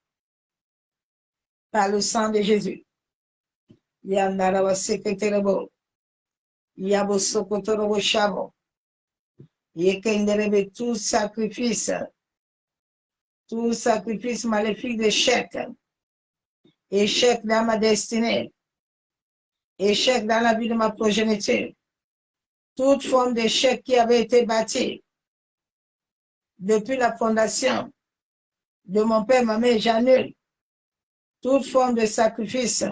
par le sang de Jésus. Yandarawa seketerebo, yabo sokotorobo shabo, yekenderebe tout sacrifice maléfique d'échec, échec dans ma destinée, échec dans la vie de ma progéniture, toute forme d'échec qui avait été bâtie depuis la fondation de mon père, ma mère, j'annule toute forme de sacrifice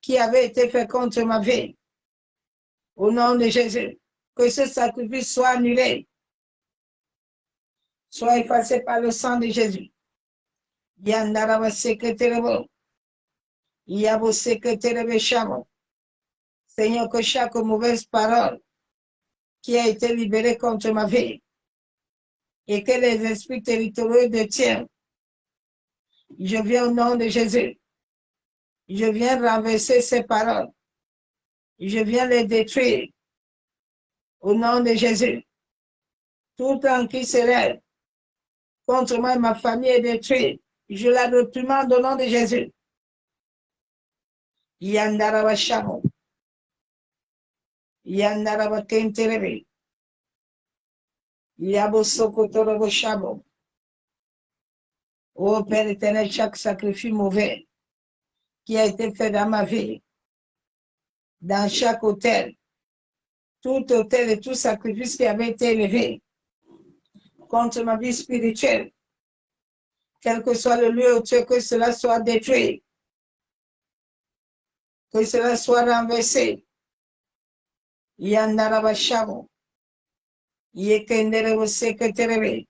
qui avait été fait contre ma vie. Au nom de Jésus, que ce sacrifice soit annulé, soit effacé par le sang de Jésus. Yandaraba seketerebo, yabo seketerebe shamo. Seigneur, que chaque mauvaise parole qui a été libérée contre ma vie et que les esprits territoriaux détiennent, je viens au nom de Jésus. Je viens renverser ces paroles. Je viens les détruire. Au nom de Jésus. Tout temps qui se lève contre moi et ma famille est détruit. Je la réprimande au nom de Jésus. Yandaraba shamo. Yandaraba kenterebe. Yabo sokotorobo shamo. Ô Père éternel, chaque sacrifice mauvais qui a été fait dans ma vie, dans chaque hôtel, tout hôtel et tout sacrifice qui avait été élevé contre ma vie spirituelle, quel que soit le lieu où tu es, que cela soit détruit, que cela soit renversé. Yandaraba shamo. Yekenderebo seketerebe.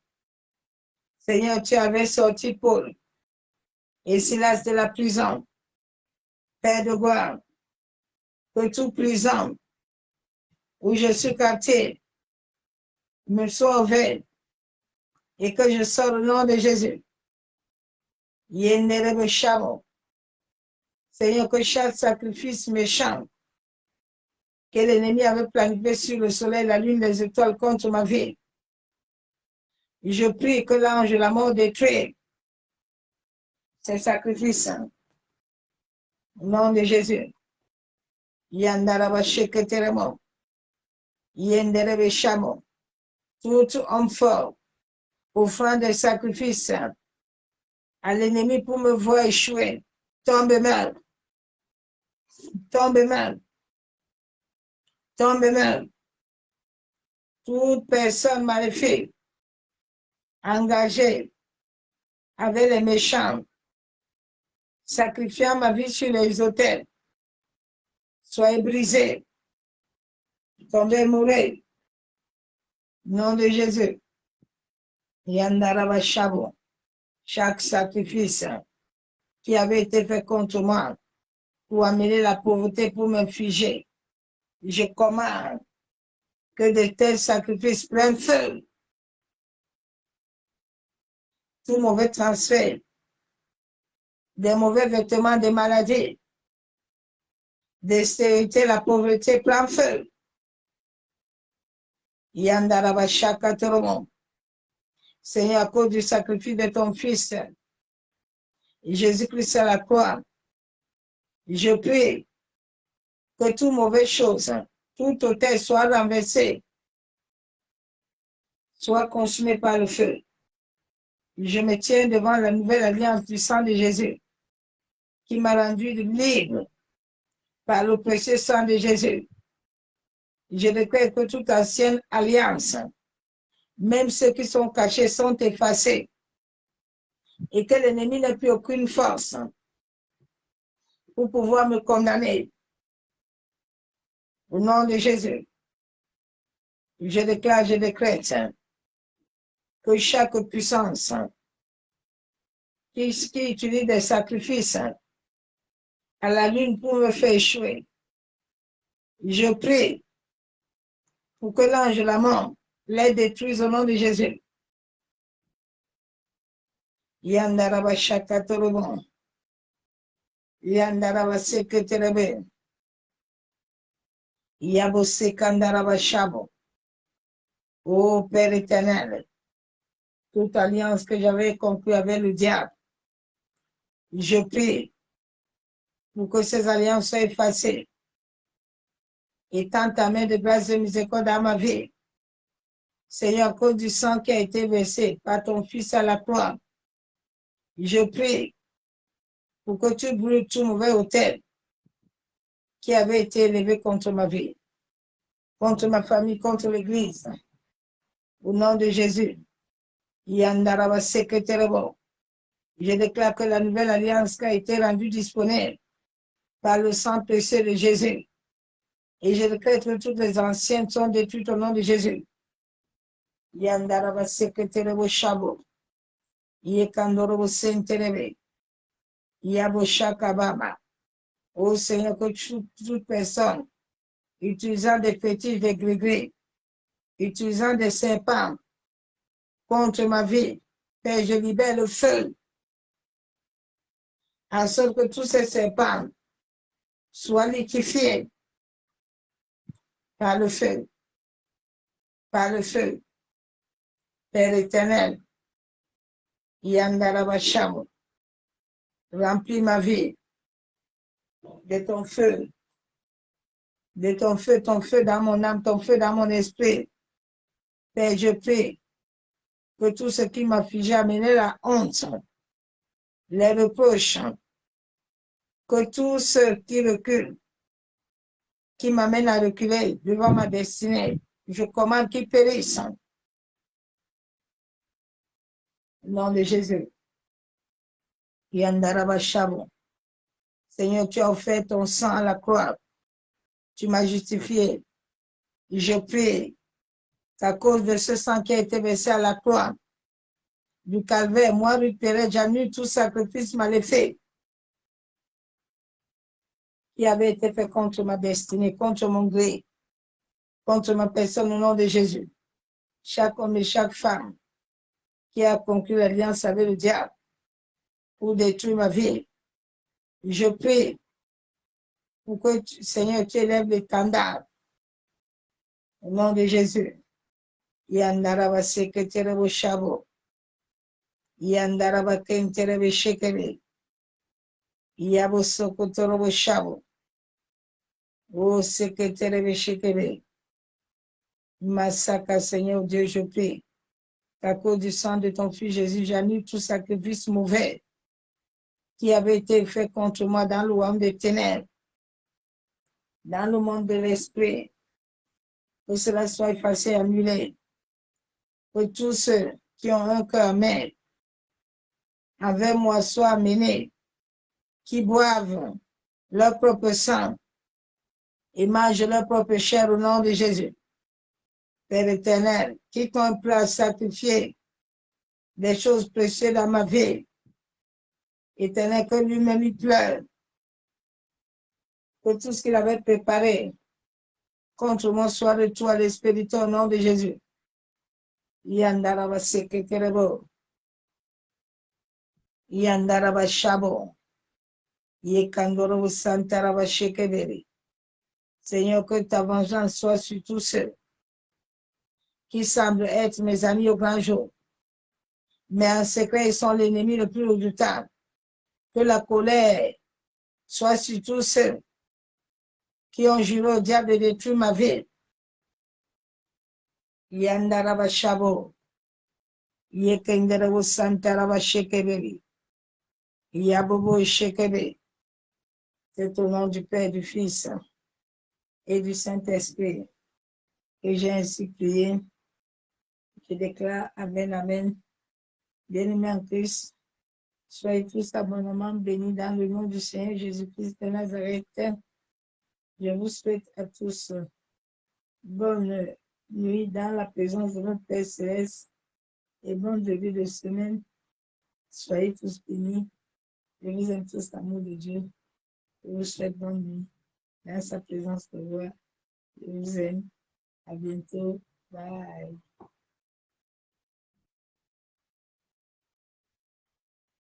Seigneur, tu avais sorti Paul et Silas de la prison. Père de gloire, que toute prison où je suis capté me soit ouvert et que je sors au nom de Jésus. Yenderebe shamo. Seigneur, que chaque sacrifice méchant que l'ennemi avait planifié sur le soleil, la lune, les étoiles contre ma vie, je prie que l'ange de la mort détruise ces sacrifices. Au nom de Jésus. Yandaraba sheketeremo. Yenderebe shamo. Tout homme fort offrant des sacrifices à l'ennemi pour me voir échouer, tombe mal, tombe mal, tombe mal. Toute personne maléfique engagée avec les méchants, sacrifiant ma vie sur les autels, soyez brisés, tombez, mourez. Nom de Jésus. Yandaraba shabo. Chaque sacrifice qui avait été fait contre moi pour amener la pauvreté, pour m'infliger, je commande que de tels sacrifices prennent feu. Tout mauvais transfert, des mauvais vêtements, des maladies, de stérilité, la pauvreté, prend feu. Yandarabashakatoromo. Seigneur, à cause du sacrifice de ton Fils, Jésus-Christ à la croix, je prie que toute mauvaise chose, tout autel soit renversé, soit consumé par le feu. Je me tiens devant la nouvelle alliance du sang de Jésus qui m'a rendu libre par le précieux sang de Jésus. Je déclare que toute ancienne alliance, même ceux qui sont cachés, sont effacés et que l'ennemi n'a plus aucune force pour pouvoir me condamner. Au nom de Jésus, je déclare, je décrète que chaque puissance qui utilise des sacrifices à la lune pour me faire échouer, je prie pour que l'ange de la mort les détruise au nom de Jésus. Yandarabashakatorobon. Yandarabaseketerebe. Yabosekandarabashabo. Ô Père éternel, toute alliance que j'avais conclue avec le diable, je prie pour que ces alliances soient effacées. Et tends ta main de grâce et de miséricorde dans ma vie. Seigneur, à cause du sang qui a été versé par ton Fils à la croix, je prie pour que tu brûles tout mauvais autel qui avait été élevé contre ma vie, contre ma famille, contre l'Église. Au nom de Jésus, Yandarabaseketerebo. Je déclare que la nouvelle alliance qui a été rendue disponible par le sang précieux de Jésus. Et je déclare que toutes les anciennes sont détruites au nom de Jésus. Yandarabaseketerebo shabo. Yekandorobo senterebe. Yabo shakababa. Ô Seigneur, que toute personne utilisant des fétiches, des gris-gris, utilisant des serpents contre ma vie, Père, je libère le feu, en sorte que tous ces serpents soient liquéfiés par le feu, par le feu. Père éternel, Yandarabashamo, remplis ma vie de ton feu dans mon âme, ton feu dans mon esprit. Père, je prie que tout ce qui m'afflige, amener la honte, les reproches, que tout ce qui recule, qui m'amène à reculer devant ma destinée, je commande qu'ils périssent. Au nom de Jésus. Yandarabashamo. Seigneur, tu as offert ton sang à la croix. Tu m'as justifié. Je prie qu'à cause de ce sang qui a été versé à la croix du calvaire, moi, Ruth Pérez, j'annule tout sacrifice mal fait qui avait été fait contre ma destinée, contre mon gré, contre ma personne au nom de Jésus. Chaque homme et chaque femme qui a conclu l'alliance avec le diable pour détruire ma vie, je prie pour que, Seigneur, tu élèves l'étendard au nom de Jésus. Yandaraba seketerebo shabo. Yandaraba kenterebe shekebe. Yabo sokotorobo shabo. Oh, seketerebe shekebe. Massacre, Seigneur Dieu, je prie qu'à cause du sang de ton Fils Jésus, j'annule tout sacrifice mauvais qui avait été fait contre moi dans le royaume des ténèbres, dans le monde de l'esprit, que cela soit effacé, annulé, que tous ceux qui ont un cœur maigre avec moi soient amenés, qui boivent leur propre sang et mangent leur propre chair au nom de Jésus. Père éternel, qui t'ont prêt à sacrifier des choses précieuses dans ma vie, éternel, que lui-même il pleure, que tout ce qu'il avait préparé contre moi soit de toi, l'Esprit au nom de Jésus. Yandaraba seketerebo. Yandaraba shabo. Yekandorobo santaraba shekeberi. Seigneur, que ta vengeance soit sur tous ceux qui semblent être mes amis au grand jour. Mais en secret, ils sont l'ennemi le plus redoutable. Que la colère soit sur tous ceux qui ont juré au diable de détruire ma ville. Yandaraba Shabo, Yekenderabo Santaraba Shekeberi, Yabobo Shekebe. C'est au nom du Père, du Fils et du Saint-Esprit que j'ai ainsi prié. Je déclare Amen, Amen. Bien-aimés en Christ, soyez tous abondamment bénis dans le nom du Seigneur Jésus-Christ de Nazareth. Je vous souhaite à tous bonne nuit dans la présence de notre Père Céleste et bon début de semaine. Soyez tous bénis. Je vous aime tous, l'amour de Dieu. Je vous souhaite bonne nuit dans sa présence de gloire. Je vous aime. À bientôt. Bye.